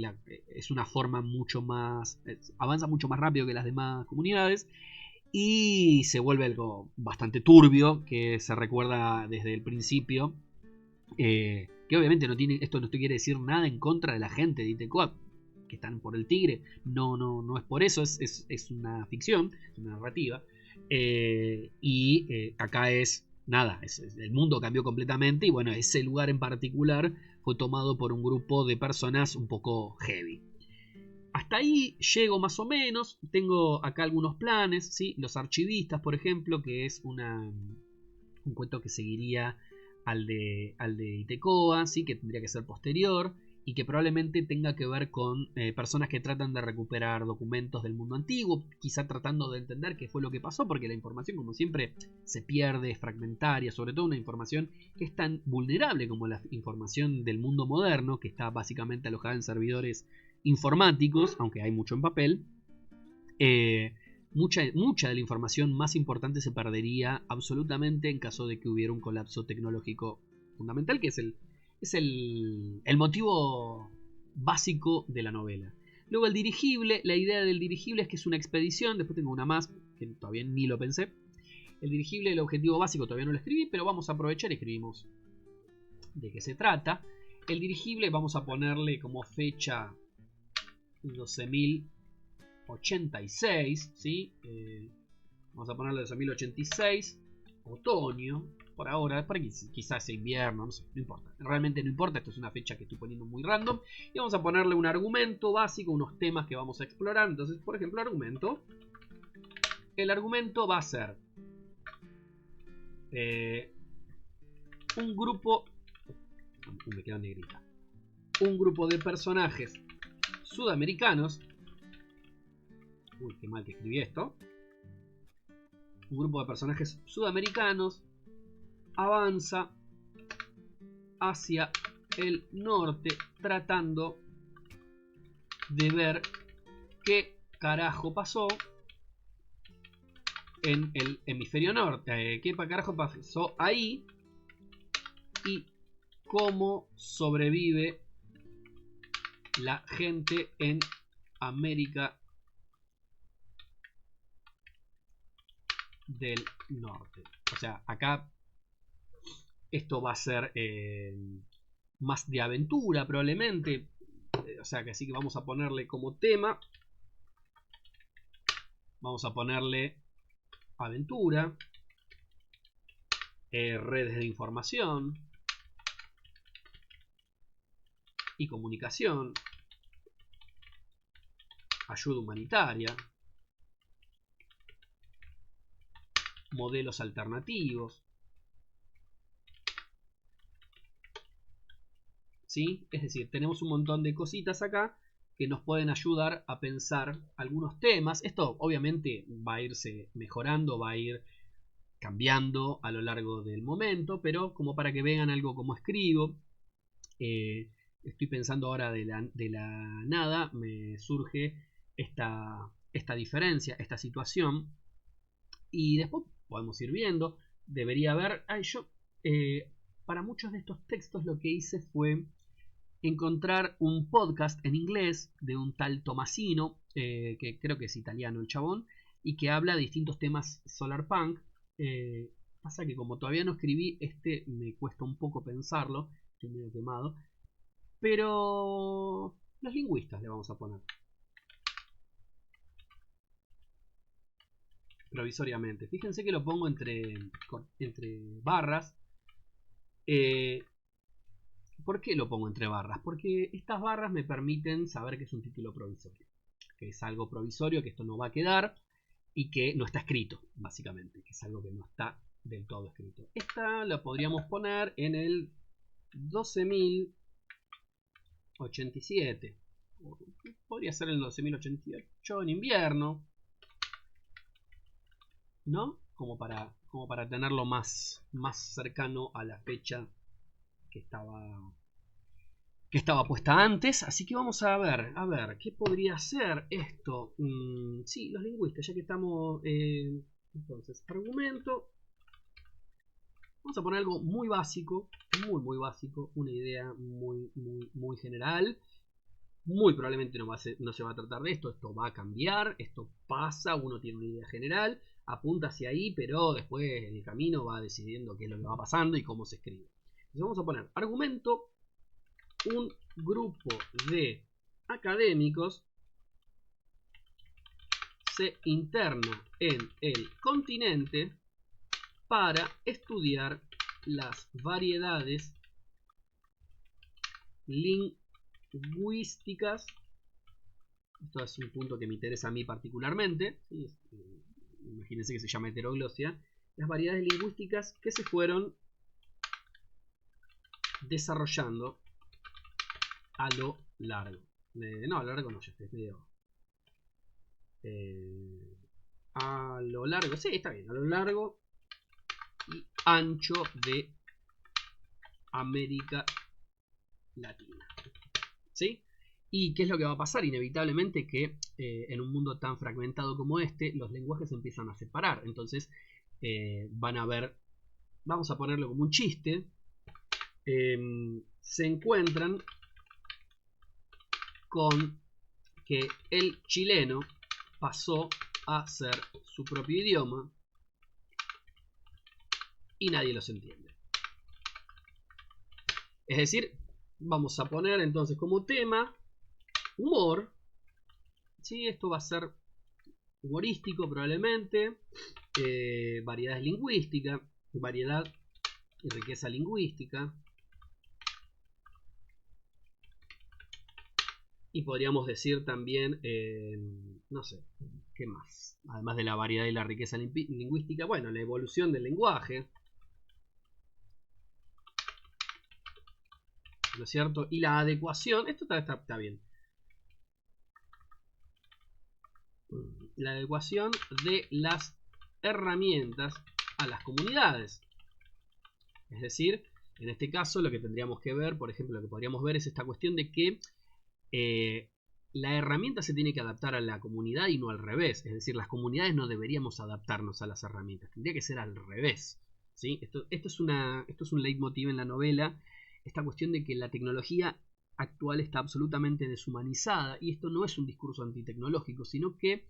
es una forma mucho más, avanza mucho más rápido que las demás comunidades, y se vuelve algo bastante turbio, que se recuerda desde el principio, que obviamente esto no quiere decir nada en contra de la gente de Itecoa, que están por el Tigre. No es por eso, es una ficción, es una narrativa, y acá es nada, el mundo cambió completamente, y bueno, ese lugar en particular fue tomado por un grupo de personas un poco heavy. Hasta ahí llego más o menos. Tengo acá algunos planes, ¿sí? Los Archivistas, por ejemplo, que es un cuento que seguiría al de Itecoa, ¿sí? Que tendría que ser posterior, y que probablemente tenga que ver con personas que tratan de recuperar documentos del mundo antiguo, quizá tratando de entender qué fue lo que pasó, porque la información, como siempre, se pierde, es fragmentaria, sobre todo una información que es tan vulnerable como la información del mundo moderno, que está básicamente alojada en servidores informáticos, aunque hay mucho en papel. mucha de la información más importante se perdería absolutamente en caso de que hubiera un colapso tecnológico fundamental, que es el motivo básico de la novela. Luego el dirigible, la idea del dirigible es que es una expedición, después tengo una más que todavía ni lo pensé. El dirigible, el objetivo básico todavía no lo escribí, pero vamos a aprovechar y escribimos de qué se trata. El dirigible vamos a ponerle como fecha 12.086, ¿sí? Vamos a ponerle 12.086, otoño, por ahora, para quizás sea invierno, no sé, no importa. Realmente no importa, esto es una fecha que estoy poniendo muy random. Y vamos a ponerle un argumento básico, unos temas que vamos a explorar. Entonces, por ejemplo, argumento. El argumento va a ser un grupo... me queda negrita. Un grupo de personajes sudamericanos. Uy, qué mal que escribí esto. Un grupo de personajes sudamericanos avanza hacia el norte tratando de ver qué carajo pasó en el hemisferio norte. ¿Qué carajo pasó ahí? Y cómo sobrevive la gente en América del Norte. O sea, acá esto va a ser más de aventura probablemente. O sea, que así que vamos a ponerle como tema. Vamos a ponerle aventura. Redes de información. Y comunicación. Ayuda humanitaria. Modelos alternativos. ¿Sí? Es decir, tenemos un montón de cositas acá que nos pueden ayudar a pensar algunos temas. Esto obviamente va a irse mejorando, va a ir cambiando a lo largo del momento, pero como para que vean algo como escribo. Estoy pensando ahora de la nada, me surge esta diferencia, esta situación. Y después podemos ir viendo. Debería haber... para muchos de estos textos lo que hice fue encontrar un podcast en inglés de un tal Tomasino, que creo que es italiano el chabón, y que habla de distintos temas solarpunk. Pasa que como todavía no escribí, me cuesta un poco pensarlo, estoy medio quemado, pero los lingüistas le vamos a poner. Provisoriamente. Fíjense que lo pongo entre barras. ¿Por qué lo pongo entre barras? Porque estas barras me permiten saber que es un título provisorio. Que es algo provisorio, que esto no va a quedar y que no está escrito, básicamente. Que es algo que no está del todo escrito. Esta la podríamos poner en el 12.087. Podría ser el 12.088 en invierno. ¿No? Como para tenerlo más cercano a la fecha que estaba puesta antes. Así que vamos a ver, ¿qué podría ser esto? Sí, los lingüistas, ya que estamos... entonces, argumento. Vamos a poner algo muy básico, muy básico, una idea muy general. Muy probablemente no se va a tratar de esto, esto va a cambiar, esto pasa, uno tiene una idea general, apunta hacia ahí, pero después en el camino va decidiendo qué es lo que va pasando y cómo se escribe. Entonces vamos a poner argumento, un grupo de académicos se interna en el continente para estudiar las variedades lingüísticas. Esto es un punto que me interesa a mí particularmente. ¿Sí? Imagínense que se llama heteroglosia. Las variedades lingüísticas que se fueron desarrollando a lo largo. No, a lo largo no, ya estoy medio... a lo largo, sí, está bien, a lo largo y ancho de América Latina. ¿Sí? ¿Y qué es lo que va a pasar? Inevitablemente que en un mundo tan fragmentado como este, los lenguajes se empiezan a separar. Entonces van a ver, vamos a ponerlo como un chiste, se encuentran con que el chileno pasó a ser su propio idioma y nadie los entiende. Es decir, vamos a poner entonces como tema humor. ¿Sí? Esto va a ser humorístico probablemente, variedades lingüísticas, variedad y riqueza lingüística. Y podríamos decir también, no sé, ¿qué más? Además de la variedad y la riqueza lingüística, bueno, la evolución del lenguaje, ¿no es cierto? Y la adecuación, esto está bien. La adecuación de las herramientas a las comunidades. Es decir, en este caso lo que tendríamos que ver, por ejemplo, lo que podríamos ver es esta cuestión de que la herramienta se tiene que adaptar a la comunidad y no al revés. Es decir, las comunidades no deberíamos adaptarnos a las herramientas, tendría que ser al revés. ¿Sí? Esto es un leitmotiv en la novela, esta cuestión de que la tecnología actual está absolutamente deshumanizada, y esto no es un discurso antitecnológico, sino que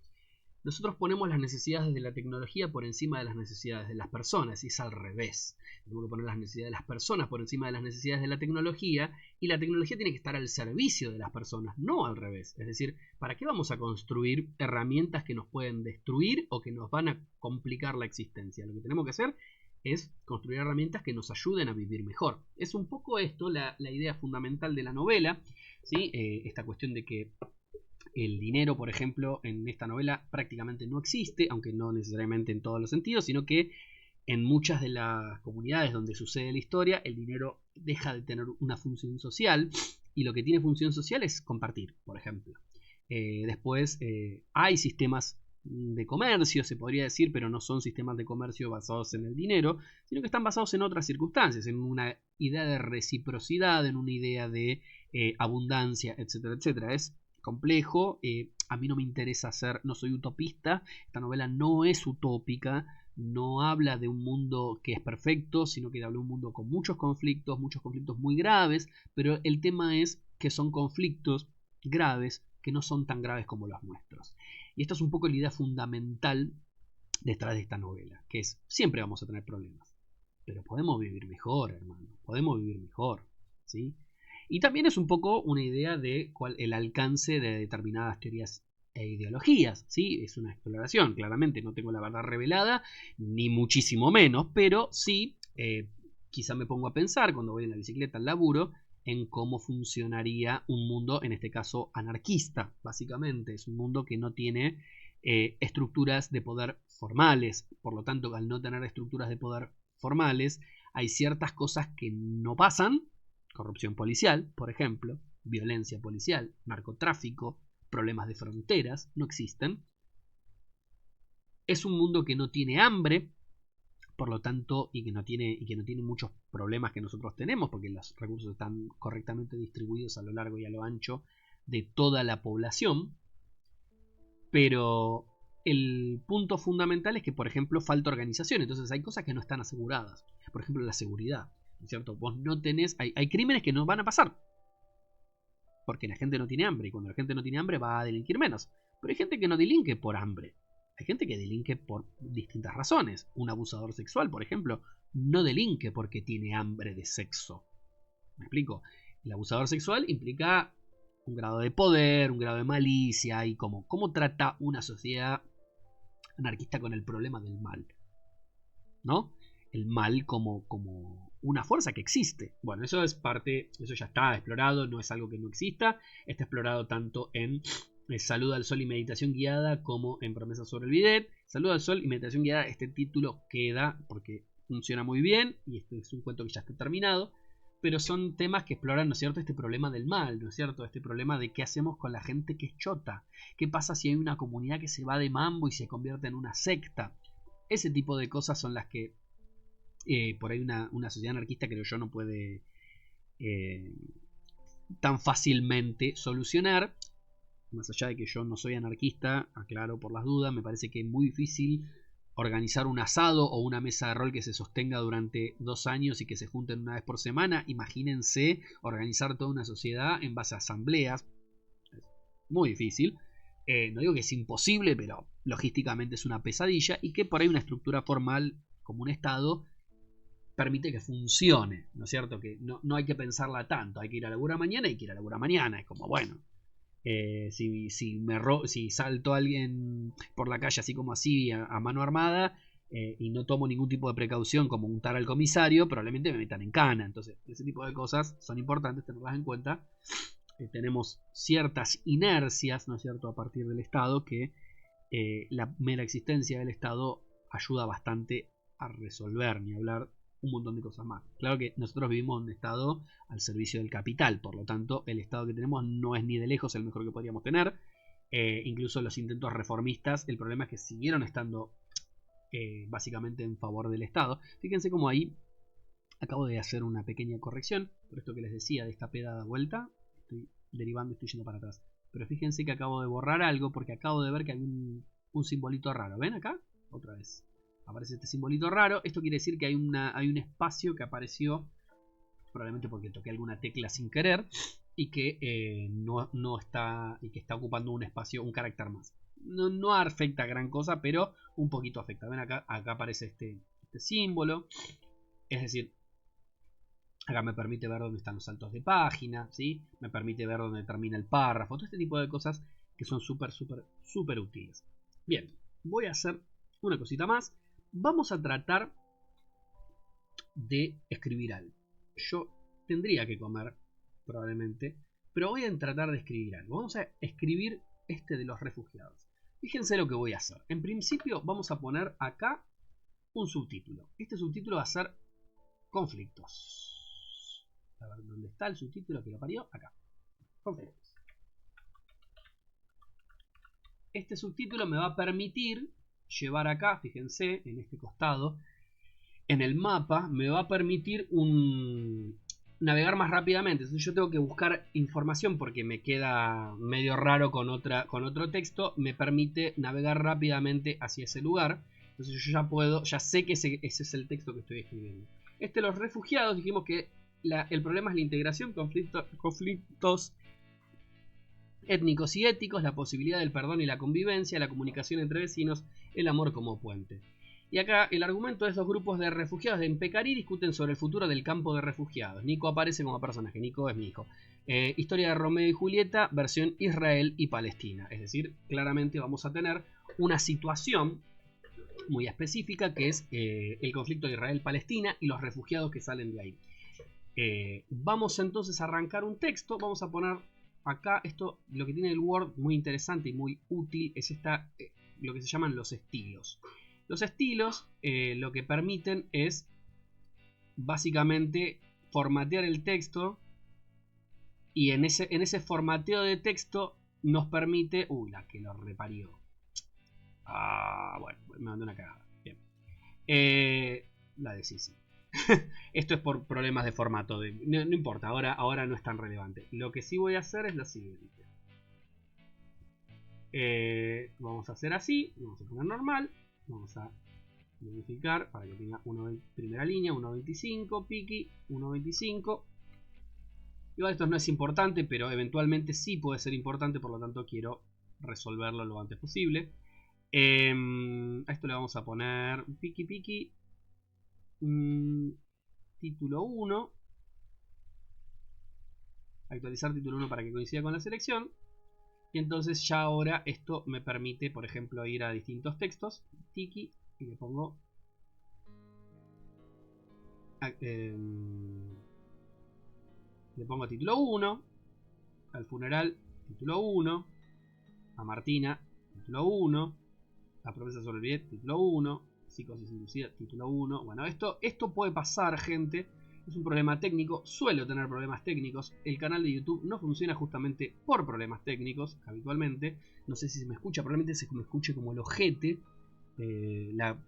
nosotros ponemos las necesidades de la tecnología por encima de las necesidades de las personas, y es al revés. Tenemos que poner las necesidades de las personas por encima de las necesidades de la tecnología, y la tecnología tiene que estar al servicio de las personas, no al revés. Es decir, ¿para qué vamos a construir herramientas que nos pueden destruir o que nos van a complicar la existencia? Lo que tenemos que hacer es construir herramientas que nos ayuden a vivir mejor. Es un poco esto la idea fundamental de la novela, ¿sí? Esta cuestión de que el dinero, por ejemplo, en esta novela prácticamente no existe, aunque no necesariamente en todos los sentidos, sino que en muchas de las comunidades donde sucede la historia, el dinero deja de tener una función social, y lo que tiene función social es compartir, por ejemplo. Después hay sistemas de comercio, se podría decir, pero no son sistemas de comercio basados en el dinero, sino que están basados en otras circunstancias, en una idea de reciprocidad, en una idea de abundancia, etcétera, etcétera. Es complejo, a mí no me interesa no soy utopista, esta novela no es utópica, no habla de un mundo que es perfecto, sino que habla de un mundo con muchos conflictos muy graves, pero el tema es que son conflictos graves que no son tan graves como los nuestros. Y esta es un poco la idea fundamental detrás de esta novela, que es, siempre vamos a tener problemas, pero podemos vivir mejor, hermano, podemos vivir mejor, ¿sí? Y también es un poco una idea de el alcance de determinadas teorías e ideologías, ¿sí? Es una exploración, claramente no tengo la verdad revelada, ni muchísimo menos, pero sí, quizá me pongo a pensar cuando voy en la bicicleta al laburo, en cómo funcionaría un mundo, en este caso anarquista, básicamente. Es un mundo que no tiene estructuras de poder formales, por lo tanto, al no tener estructuras de poder formales, hay ciertas cosas que no pasan. Corrupción policial, por ejemplo, violencia policial, narcotráfico, problemas de fronteras, no existen. Es un mundo que no tiene hambre, por lo tanto, y que no tiene muchos problemas que nosotros tenemos, porque los recursos están correctamente distribuidos a lo largo y a lo ancho de toda la población. Pero el punto fundamental es que, por ejemplo, falta organización, entonces hay cosas que no están aseguradas. Por ejemplo, la seguridad. ¿Cierto? Vos no tenés, hay crímenes que no van a pasar porque la gente no tiene hambre, y cuando la gente no tiene hambre va a delinquir menos. Pero hay gente que no delinque por hambre, hay gente que delinque por distintas razones. Un abusador sexual, por ejemplo, no delinque porque tiene hambre de sexo. ¿Me explico? El abusador sexual implica un grado de poder, un grado de malicia, y cómo trata una sociedad anarquista con el problema del mal, ¿no? El mal como una fuerza que existe. Bueno, eso es parte, eso ya está explorado, no es algo que no exista. Está explorado tanto en Salud al Sol y Meditación Guiada como en Promesas sobre el Bidet. Salud al Sol y Meditación Guiada, este título queda porque funciona muy bien y este es un cuento que ya está terminado, pero son temas que exploran, ¿no es cierto?, este problema del mal, ¿no es cierto?, este problema de qué hacemos con la gente que es chota, qué pasa si hay una comunidad que se va de mambo y se convierte en una secta. Ese tipo de cosas son las que por ahí una sociedad anarquista, creo yo, no puede tan fácilmente solucionar. más allá de que yo no soy anarquista, aclaro por las dudas, me parece que es muy difícil organizar un asado o una mesa de rol que se sostenga durante 2 años y que se junten una vez por semana. Imagínense organizar toda una sociedad en base a asambleas. Es muy difícil. No digo que es imposible, pero logísticamente es una pesadilla, y que por ahí una estructura formal como un Estado permite que funcione, ¿no es cierto? Que no hay que pensarla tanto, hay que ir a laburar mañana, hay que ir a laburar mañana, es como, bueno, si salto a alguien por la calle así como así a mano armada, y no tomo ningún tipo de precaución como untar al comisario, probablemente me metan en cana. Entonces ese tipo de cosas son importantes tenerlas en cuenta. Tenemos ciertas inercias, ¿no es cierto?, a partir del Estado, que la mera existencia del Estado ayuda bastante a resolver, ni hablar un montón de cosas más. Claro que nosotros vivimos en un Estado al servicio del capital, por lo tanto el Estado que tenemos no es ni de lejos el mejor que podríamos tener. Incluso los intentos reformistas, el problema es que siguieron estando básicamente en favor del Estado. Fíjense como ahí acabo de hacer una pequeña corrección por esto que les decía de esta pedada vuelta. Estoy derivando, estoy yendo para atrás, pero fíjense que acabo de borrar algo porque acabo de ver que hay un simbolito raro. ¿Ven acá? Otra vez aparece este simbolito raro. Esto quiere decir que hay un espacio que apareció, probablemente porque toqué alguna tecla sin querer, y que no está, y que está ocupando un espacio, un carácter más. No afecta gran cosa, pero un poquito afecta. Ven acá aparece este símbolo. Es decir, acá me permite ver dónde están los saltos de página, ¿sí? Me permite ver dónde termina el párrafo. Todo este tipo de cosas que son súper útiles. Bien, voy a hacer una cosita más. Vamos a tratar de escribir algo. Yo tendría que comer, probablemente, pero voy a tratar de escribir algo. Vamos a escribir este de los refugiados. Fíjense lo que voy a hacer. En principio vamos a poner acá un subtítulo. Este subtítulo va a ser conflictos. A ver, ¿dónde está el subtítulo que lo parió? Acá. Conflictos. Este subtítulo me va a permitir llevar acá, fíjense, en este costado, en el mapa, me va a permitir navegar más rápidamente. Entonces yo tengo que buscar información porque me queda medio raro con otro texto. Me permite navegar rápidamente hacia ese lugar. Entonces yo ya sé que ese es el texto que estoy escribiendo. Los refugiados, dijimos que el problema es la integración, conflictos étnicos y éticos, la posibilidad del perdón y la convivencia, la comunicación entre vecinos, el amor como puente. Y acá el argumento de estos grupos de refugiados en Pecarí discuten sobre el futuro del campo de refugiados. Nico aparece como personaje, Nico es mi hijo. Historia de Romeo y Julieta, versión Israel y Palestina. Es decir, claramente vamos a tener una situación muy específica que es el conflicto de Israel-Palestina y los refugiados que salen de ahí. Vamos entonces a arrancar un texto. Vamos a poner acá esto, lo que tiene el Word muy interesante y muy útil es lo que se llaman los estilos. Los estilos lo que permiten es básicamente formatear el texto, y en ese formateo de texto nos permite... Uy, la que lo reparió. Bueno, me mandó una cagada. Bien. La de sí. Esto es por problemas de formato. No importa, ahora no es tan relevante. Lo que sí voy a hacer es lo siguiente. Vamos a hacer así. Vamos a poner normal. Vamos a modificar para que tenga primera línea, 1.25, piqui, 1.25. Igual esto no es importante, pero eventualmente sí puede ser importante, por lo tanto quiero resolverlo lo antes posible. A esto le vamos a poner piqui, título 1. Actualizar título 1 para que coincida con la selección. Y entonces ya ahora esto me permite, por ejemplo, ir a distintos textos. Tiki, y le pongo... le pongo título 1. Al funeral, título 1. A Martina, título 1. La promesa sobre el billete, título 1. Psicosis inducida, título 1. Bueno, esto puede pasar, gente. Es un problema técnico. Suelo tener problemas técnicos. El canal de YouTube no funciona justamente por problemas técnicos, habitualmente. No sé si se me escucha, probablemente se me escuche como el ojete.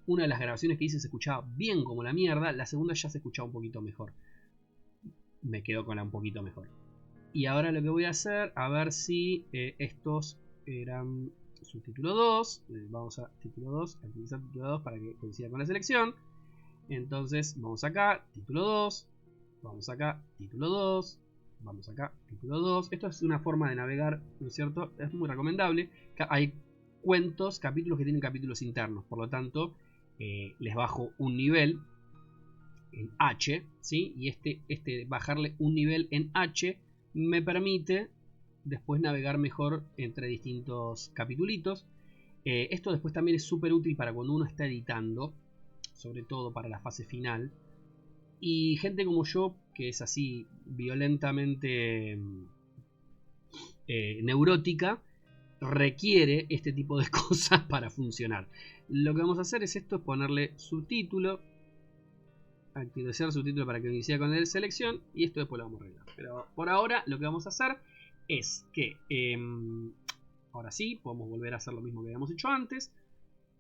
Una de las grabaciones que hice se escuchaba bien como la mierda. La segunda ya se escuchaba un poquito mejor. Me quedo con la un poquito mejor. Y ahora lo que voy a hacer, a ver si estos eran subtítulo 2. Vamos a título 2, actualizar título 2 para que coincida con la selección. Entonces vamos acá, título 2, vamos acá, título 2, vamos acá, título 2. Esto es una forma de navegar, ¿no es cierto? Es muy recomendable. Hay cuentos, capítulos que tienen capítulos internos, por lo tanto les bajo un nivel en H, ¿sí? Y bajarle un nivel en H me permite después navegar mejor entre distintos capitulitos. Esto después también es súper útil para cuando uno está editando, sobre todo para la fase final. Y gente como yo, que es así violentamente neurótica, requiere este tipo de cosas para funcionar. Lo que vamos a hacer es esto, es ponerle subtítulo, actualizar subtítulo para que inicie con la selección, y esto después lo vamos a arreglar. Pero por ahora lo que vamos a hacer es que ahora sí podemos volver a hacer lo mismo que habíamos hecho antes.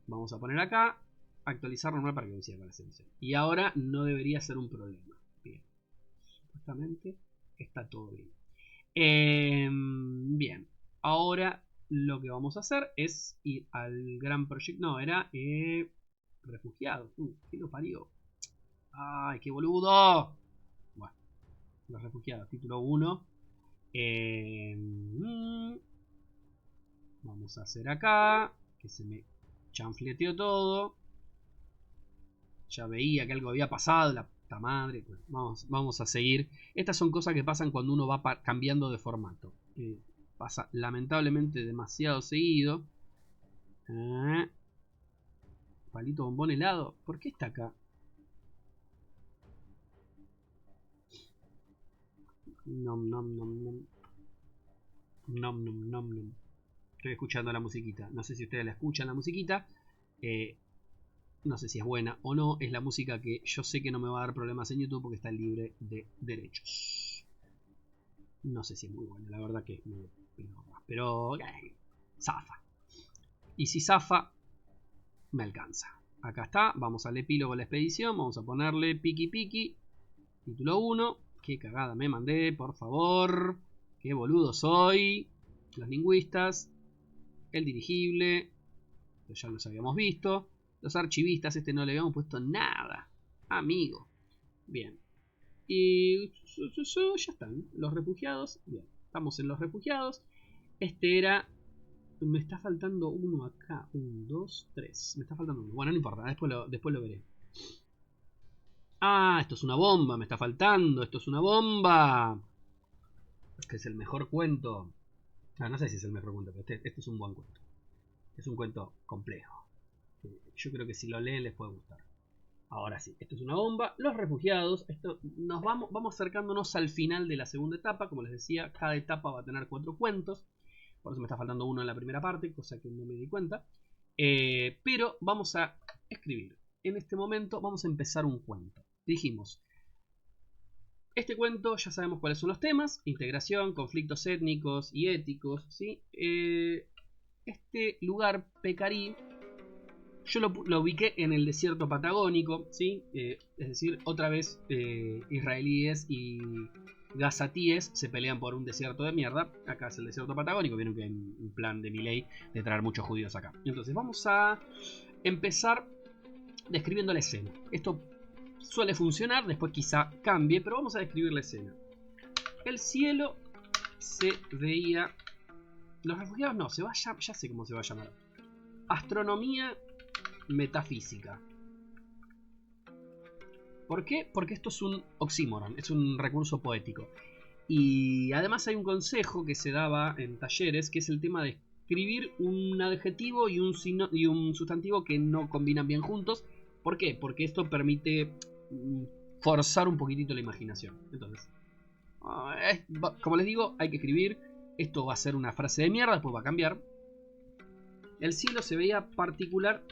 Vamos a poner acá actualizar normal para que inicie con la selección, y ahora no debería ser un problema. Bien, supuestamente está todo bien. Bien, ahora lo que vamos a hacer es ir al gran proyecto. No, era refugiados. ¿Qué lo parió? ¡Ay, qué boludo! Bueno, los refugiados, título 1. Vamos a hacer acá, que se me chanfleteó todo. Ya veía que algo había pasado, la puta madre. Pues vamos a seguir. Estas son cosas que pasan cuando uno va cambiando de formato. Pasa lamentablemente demasiado seguido. Palito bombón helado. ¿Por qué está acá? Nom nom nom nom. Nom nom nom nom. Estoy escuchando la musiquita. No sé si ustedes la escuchan, la musiquita. No sé si es buena o no. Es la música que yo sé que no me va a dar problemas en YouTube porque está libre de derechos. No sé si es muy buena, la verdad que no. Pero zafa. Y si zafa, me alcanza. Acá está, vamos al epílogo de la expedición. Vamos a ponerle Piki Piki, título 1. Qué cagada me mandé, por favor. Qué boludo soy. Los lingüistas. El dirigible. Esto ya los habíamos visto. Los archivistas, no le habíamos puesto nada. Amigo. Bien. Y ya están. Los refugiados. Bien. Estamos en los refugiados. Este era... Me está faltando uno acá. 1, 2, 3. Me está faltando uno. Bueno, no importa. Después lo veré. Ah, esto es una bomba. Me está faltando. Esto es una bomba. Este es el mejor cuento. No sé si es el mejor cuento, pero este es un buen cuento. Es un cuento complejo. Yo creo que si lo leen les puede gustar. Ahora sí, esto es una bomba. Los refugiados. Vamos acercándonos al final de la segunda etapa. Como les decía, cada etapa va a tener 4 cuentos. Por eso me está faltando uno en la primera parte, cosa que no me di cuenta. Pero vamos a escribir. En este momento vamos a empezar un cuento. Dijimos, este cuento ya sabemos cuáles son los temas. Integración, conflictos étnicos y éticos, ¿sí? Este lugar, Pecarí, yo lo ubiqué en el desierto patagónico, ¿sí? Es decir, otra vez israelíes y gazatíes se pelean por un desierto de mierda. Acá es el desierto patagónico. Vieron que hay un plan de Milei de traer muchos judíos acá. Entonces vamos a empezar describiendo la escena. Esto suele funcionar, después quizá cambie, pero vamos a describir la escena. El cielo se veía... Los refugiados no, ya sé cómo se va a llamar. Astronomía metafísica. ¿Por qué? Porque esto es un oxímoron, es un recurso poético. Y además hay un consejo que se daba en talleres, que es el tema de escribir un adjetivo y un sustantivo que no combinan bien juntos. ¿Por qué? Porque esto permite forzar un poquitito la imaginación. Entonces, como les digo, hay que escribir. Esto va a ser una frase de mierda, después va a cambiar. El cielo se veía particular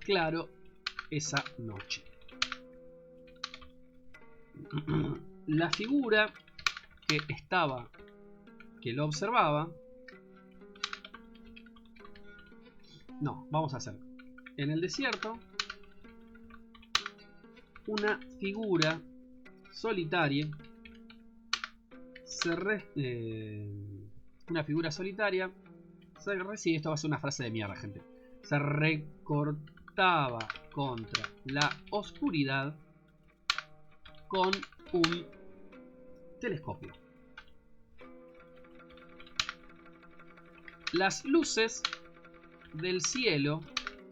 claro esa noche. La figura que lo observaba. No, vamos a hacer en el desierto una figura solitaria una figura solitaria. Sí, esto va a ser una frase de mierda, gente. Se recortaba contra la oscuridad con un telescopio. Las luces del cielo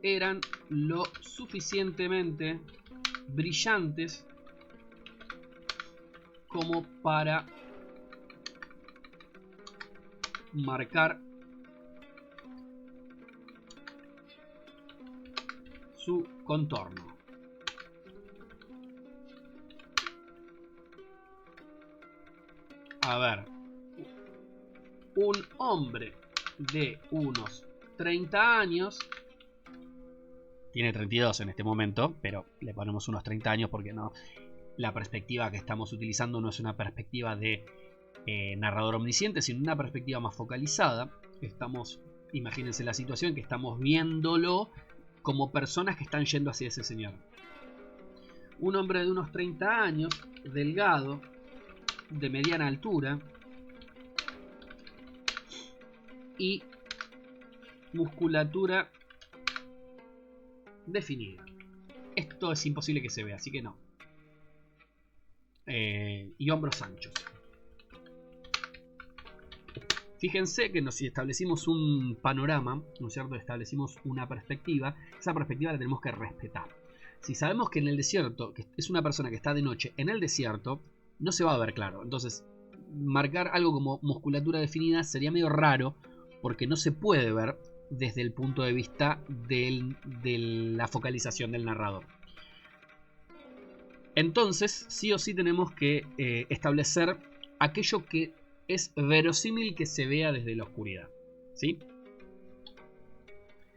eran lo suficientemente brillantes como para marcar su contorno. A ver, un hombre de unos 30 años, tiene 32 en este momento, pero le ponemos unos 30 años porque no, la perspectiva que estamos utilizando no es una perspectiva de narrador omnisciente, sino una perspectiva más focalizada. Imagínense la situación que estamos viéndolo como personas que están yendo hacia ese señor. Un hombre de unos 30 años, delgado, de mediana altura y musculatura definida. Esto es imposible que se vea, así que no. Y hombros anchos. Fíjense que si establecimos un panorama, ¿no es cierto? Establecimos una perspectiva. Esa perspectiva la tenemos que respetar. Si sabemos que en el desierto, que es una persona que está de noche en el desierto, no se va a ver claro. Entonces, marcar algo como musculatura definida sería medio raro, porque no se puede ver desde el punto de vista de la focalización del narrador. Entonces, sí o sí tenemos que establecer aquello que es verosímil que se vea desde la oscuridad, ¿sí?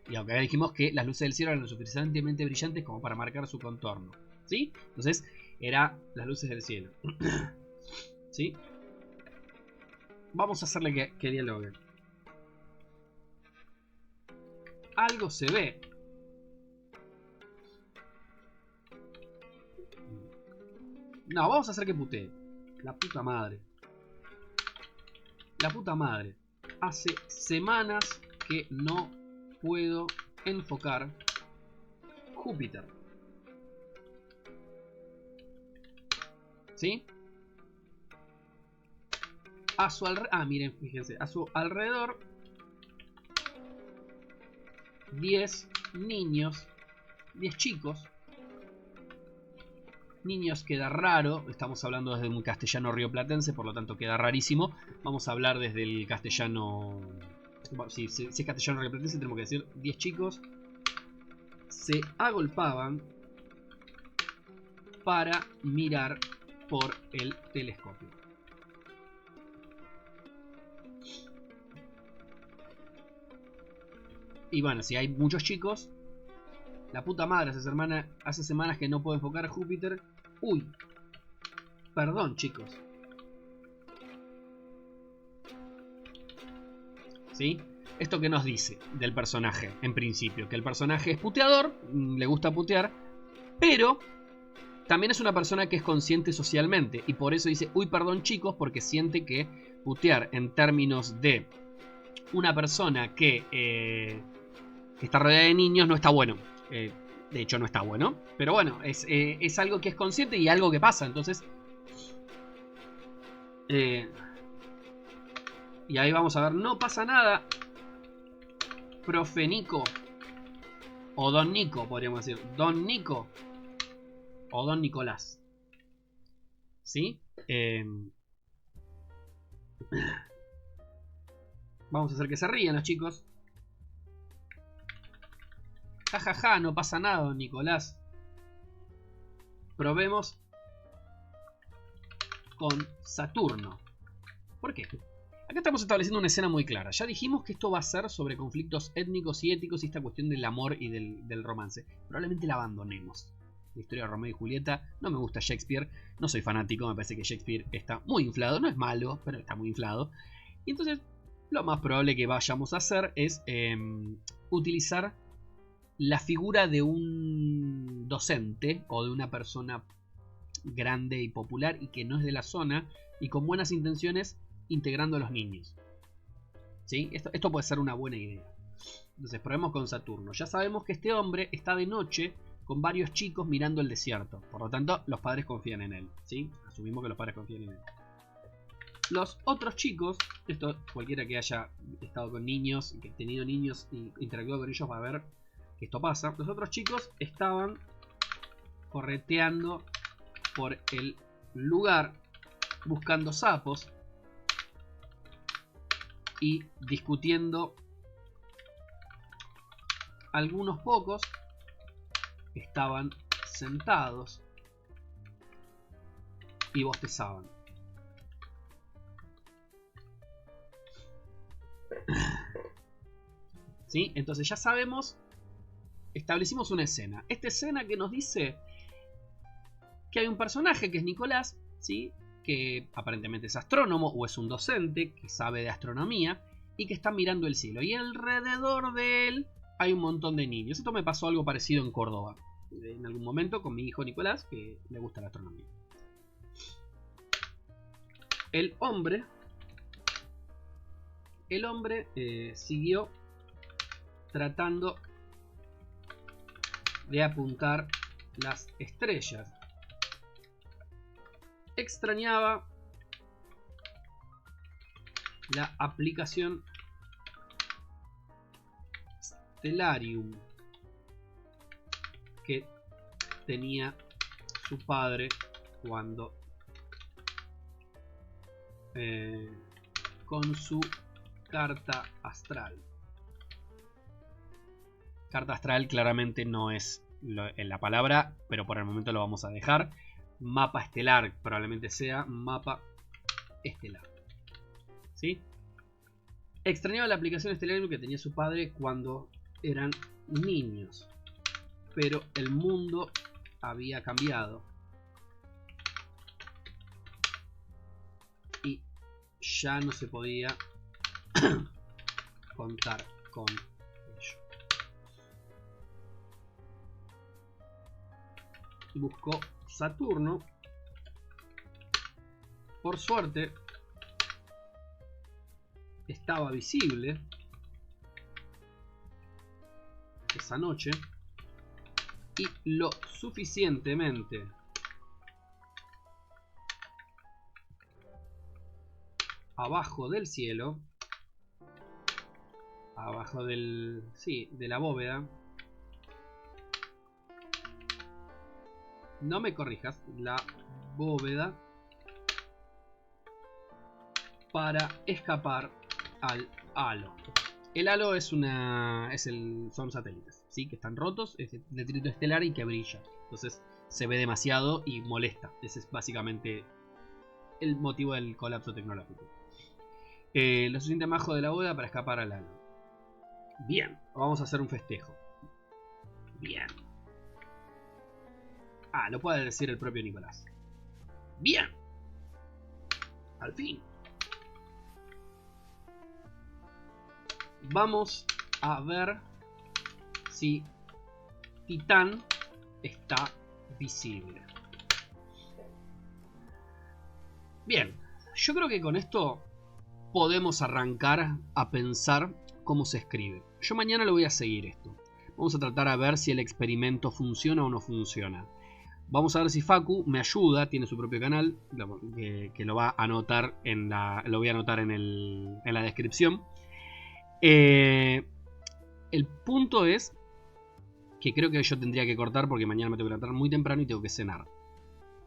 Y aunque ya dijimos que las luces del cielo eran lo suficientemente brillantes como para marcar su contorno, ¿sí? Entonces, eran las luces del cielo, ¿sí? Vamos a hacerle que dialogue. Algo se ve. No, vamos a hacer que putee. La puta madre. La puta madre. Hace semanas que no puedo enfocar Júpiter. ¿Sí? A su alrededor... Ah, miren, fíjense. A su alrededor 10 niños, 10 chicos. Niños queda raro, estamos hablando desde un castellano rioplatense, por lo tanto queda rarísimo. Vamos a hablar desde el castellano... Si es castellano rioplatense tenemos que decir 10 chicos se agolpaban para mirar por el telescopio. Y bueno, si hay muchos chicos, la puta madre, hace semanas que no puedo enfocar a Júpiter. Uy, perdón chicos. ¿Sí? ¿Esto qué nos dice del personaje? En principio, que el personaje es puteador, le gusta putear, pero también es una persona que es consciente socialmente. Y por eso dice, uy, perdón chicos, porque siente que putear en términos de una persona que está rodeada de niños no está bueno. De hecho no está bueno, pero bueno, es algo que es consciente y algo que pasa. Entonces y ahí vamos a ver, no pasa nada, profe Nico, o don Nico podríamos decir, don Nico o don Nicolás, ¿sí? Vamos a hacer que se rían los chicos. Jajaja, ja, ja, no pasa nada, don Nicolás. Probemos con Saturno. ¿Por qué? Acá estamos estableciendo una escena muy clara. Ya dijimos que esto va a ser sobre conflictos étnicos y éticos y esta cuestión del amor y del romance. Probablemente la abandonemos. La historia de Romeo y Julieta. No me gusta Shakespeare. No soy fanático. Me parece que Shakespeare está muy inflado. No es malo, pero está muy inflado. Y entonces lo más probable que vayamos a hacer es utilizar la figura de un docente o de una persona grande y popular y que no es de la zona y con buenas intenciones integrando a los niños. ¿Sí? Esto puede ser una buena idea. Entonces probemos con Saturno. Ya sabemos que este hombre está de noche con varios chicos mirando el desierto. Por lo tanto, los padres confían en él. ¿Sí? Asumimos que los padres confían en él. Los otros chicos, esto cualquiera que haya estado con niños, que ha tenido niños y interactuado con ellos va a ver que esto pasa. Los otros chicos estaban correteando por el lugar buscando sapos y discutiendo. Algunos pocos estaban sentados y bostezaban. ¿Sí? Entonces ya sabemos, establecimos una escena. Esta escena que nos dice que hay un personaje que es Nicolás, ¿sí? Que aparentemente es astrónomo o es un docente que sabe de astronomía y que está mirando el cielo. Y alrededor de él hay un montón de niños. Esto me pasó algo parecido en Córdoba en algún momento con mi hijo Nicolás, que le gusta la astronomía. El hombre siguió tratando de apuntar las estrellas. Extrañaba la aplicación Stellarium que tenía su padre cuando con su carta astral. Carta astral claramente no es en la palabra, pero por el momento lo vamos a dejar. Mapa estelar probablemente sea mapa estelar. ¿Sí? Extrañaba la aplicación Stellarium que tenía su padre cuando eran niños, pero el mundo había cambiado y ya no se podía contar con ello. Buscó Saturno. Por suerte estaba visible esa noche y lo suficientemente abajo del cielo, abajo del, sí, de la bóveda. No me corrijas, la bóveda, para escapar al halo. El halo son satélites, ¿sí? Que están rotos, es el detrito estelar y que brilla. Entonces se ve demasiado y molesta. Ese es básicamente el motivo del colapso tecnológico. Lo suficiente abajo de la bóveda para escapar al halo. Bien, vamos a hacer un festejo. Bien. Lo puede decir el propio Nicolás. Bien. Al fin. Vamos a ver si Titán está visible. Bien, yo creo que con esto podemos arrancar a pensar cómo se escribe. Yo mañana lo voy a seguir esto. Vamos a tratar a ver si el experimento funciona o no funciona. Vamos a ver si Facu me ayuda, tiene su propio canal, que lo va a anotar lo voy a anotar en la descripción. El punto es que creo que yo tendría que cortar porque mañana me tengo que levantar muy temprano y tengo que cenar.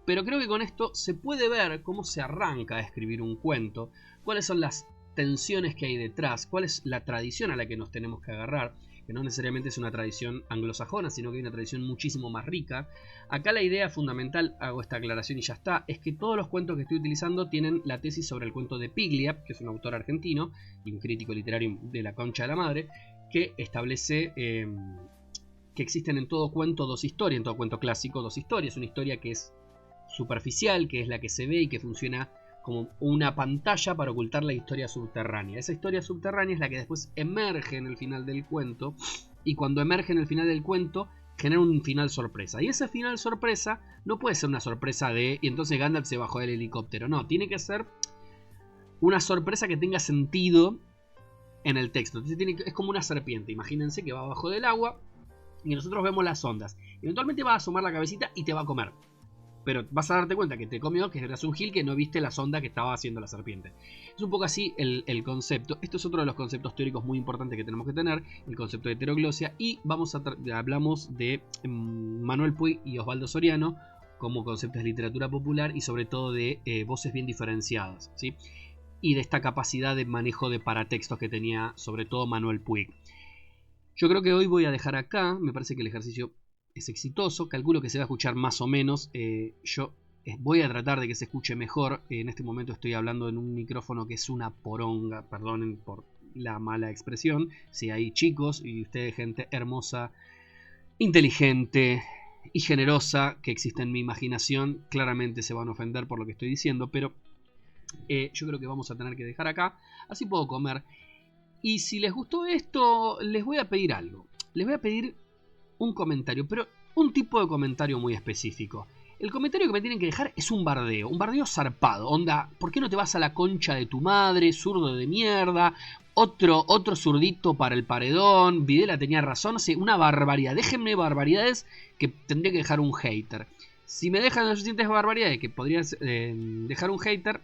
Pero creo que con esto se puede ver cómo se arranca a escribir un cuento, cuáles son las tensiones que hay detrás, cuál es la tradición a la que nos tenemos que agarrar, que no necesariamente es una tradición anglosajona, sino que hay una tradición muchísimo más rica. Acá la idea fundamental, hago esta aclaración y ya está, es que todos los cuentos que estoy utilizando tienen la tesis sobre el cuento de Piglia, que es un autor argentino y un crítico literario de la concha de la madre, que establece que existen en todo cuento dos historias, en todo cuento clásico dos historias. Una historia que es superficial, que es la que se ve y que funciona como una pantalla para ocultar la historia subterránea. Esa historia subterránea es la que después emerge en el final del cuento, y cuando emerge en el final del cuento genera un final sorpresa. Y ese final sorpresa no puede ser una sorpresa de... Y entonces Gandalf se bajó del helicóptero. No, tiene que ser una sorpresa que tenga sentido en el texto. Entonces es como una serpiente. Imagínense que va abajo del agua y nosotros vemos las ondas. Eventualmente va a asomar la cabecita y te va a comer. Pero vas a darte cuenta que te comió, que eras un gil que no viste la sonda que estaba haciendo la serpiente. Es un poco así el concepto. Esto es otro de los conceptos teóricos muy importantes que tenemos que tener, el concepto de heteroglosia. Y hablamos de Manuel Puig y Osvaldo Soriano como conceptos de literatura popular y sobre todo de voces bien diferenciadas, ¿sí? Y de esta capacidad de manejo de paratextos que tenía sobre todo Manuel Puig. Yo creo que hoy voy a dejar acá, me parece que el ejercicio es exitoso, calculo que se va a escuchar más o menos, yo voy a tratar de que se escuche mejor, en este momento estoy hablando en un micrófono que es una poronga, perdonen por la mala expresión, si hay chicos y ustedes gente hermosa, inteligente y generosa que existe en mi imaginación, claramente se van a ofender por lo que estoy diciendo, pero yo creo que vamos a tener que dejar acá, así puedo comer. Y si les gustó esto, les voy a pedir algo. Les voy a pedir un comentario, pero un tipo de comentario muy específico. El comentario que me tienen que dejar es un bardeo zarpado. Onda, ¿por qué no te vas a la concha de tu madre, zurdo de mierda? Otro zurdito para el paredón. Videla tenía razón, no sé, una barbaridad. Déjenme barbaridades que tendría que dejar un hater. Si me dejan las suficientes barbaridades que podrías dejar un hater,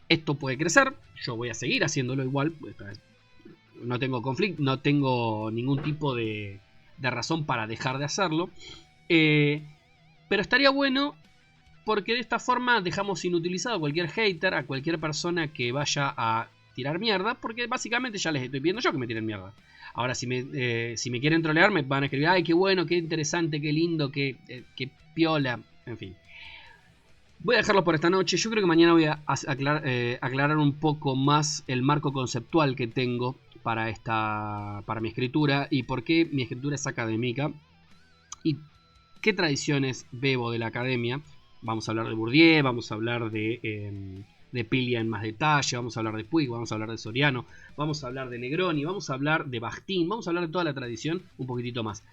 esto puede crecer, yo voy a seguir haciéndolo igual, no tengo conflicto, no tengo ningún tipo de razón para dejar de hacerlo, pero estaría bueno porque de esta forma dejamos inutilizado a cualquier hater, a cualquier persona que vaya a tirar mierda, porque básicamente ya les estoy pidiendo yo que me tiren mierda. Ahora si me quieren trolear me van a escribir, ay, qué bueno, qué interesante, qué lindo, qué piola, en fin. Voy a dejarlo por esta noche. Yo creo que mañana voy a aclarar un poco más el marco conceptual que tengo para mi escritura y por qué mi escritura es académica y qué tradiciones bebo de la academia. Vamos a hablar de Bourdieu, vamos a hablar de Pilia en más detalle, vamos a hablar de Puig, vamos a hablar de Soriano, vamos a hablar de Negroni, vamos a hablar de Bakhtin, vamos a hablar de toda la tradición un poquitito más.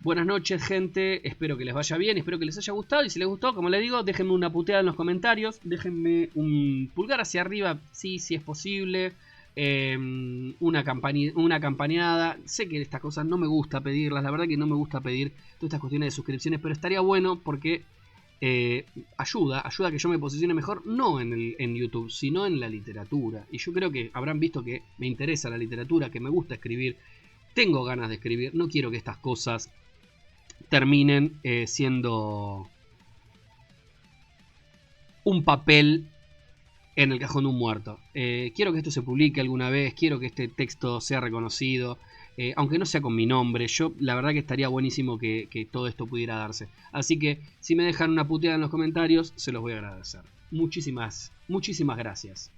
Buenas noches, gente, espero que les vaya bien, espero que les haya gustado y si les gustó, como les digo, déjenme una puteada en los comentarios, déjenme un pulgar hacia arriba, sí, si es posible, una campaneada. Sé que estas cosas no me gusta pedirlas, la verdad que no me gusta pedir todas estas cuestiones de suscripciones, pero estaría bueno porque ayuda a que yo me posicione mejor, no en YouTube, sino en la literatura. Y yo creo que habrán visto que me interesa la literatura, que me gusta escribir, tengo ganas de escribir, no quiero que estas cosas terminen siendo un papel en el cajón de un muerto. Quiero que esto se publique alguna vez, quiero que este texto sea reconocido, aunque no sea con mi nombre. Yo la verdad que estaría buenísimo que todo esto pudiera darse. Así que si me dejan una puteada en los comentarios, se los voy a agradecer. Muchísimas gracias.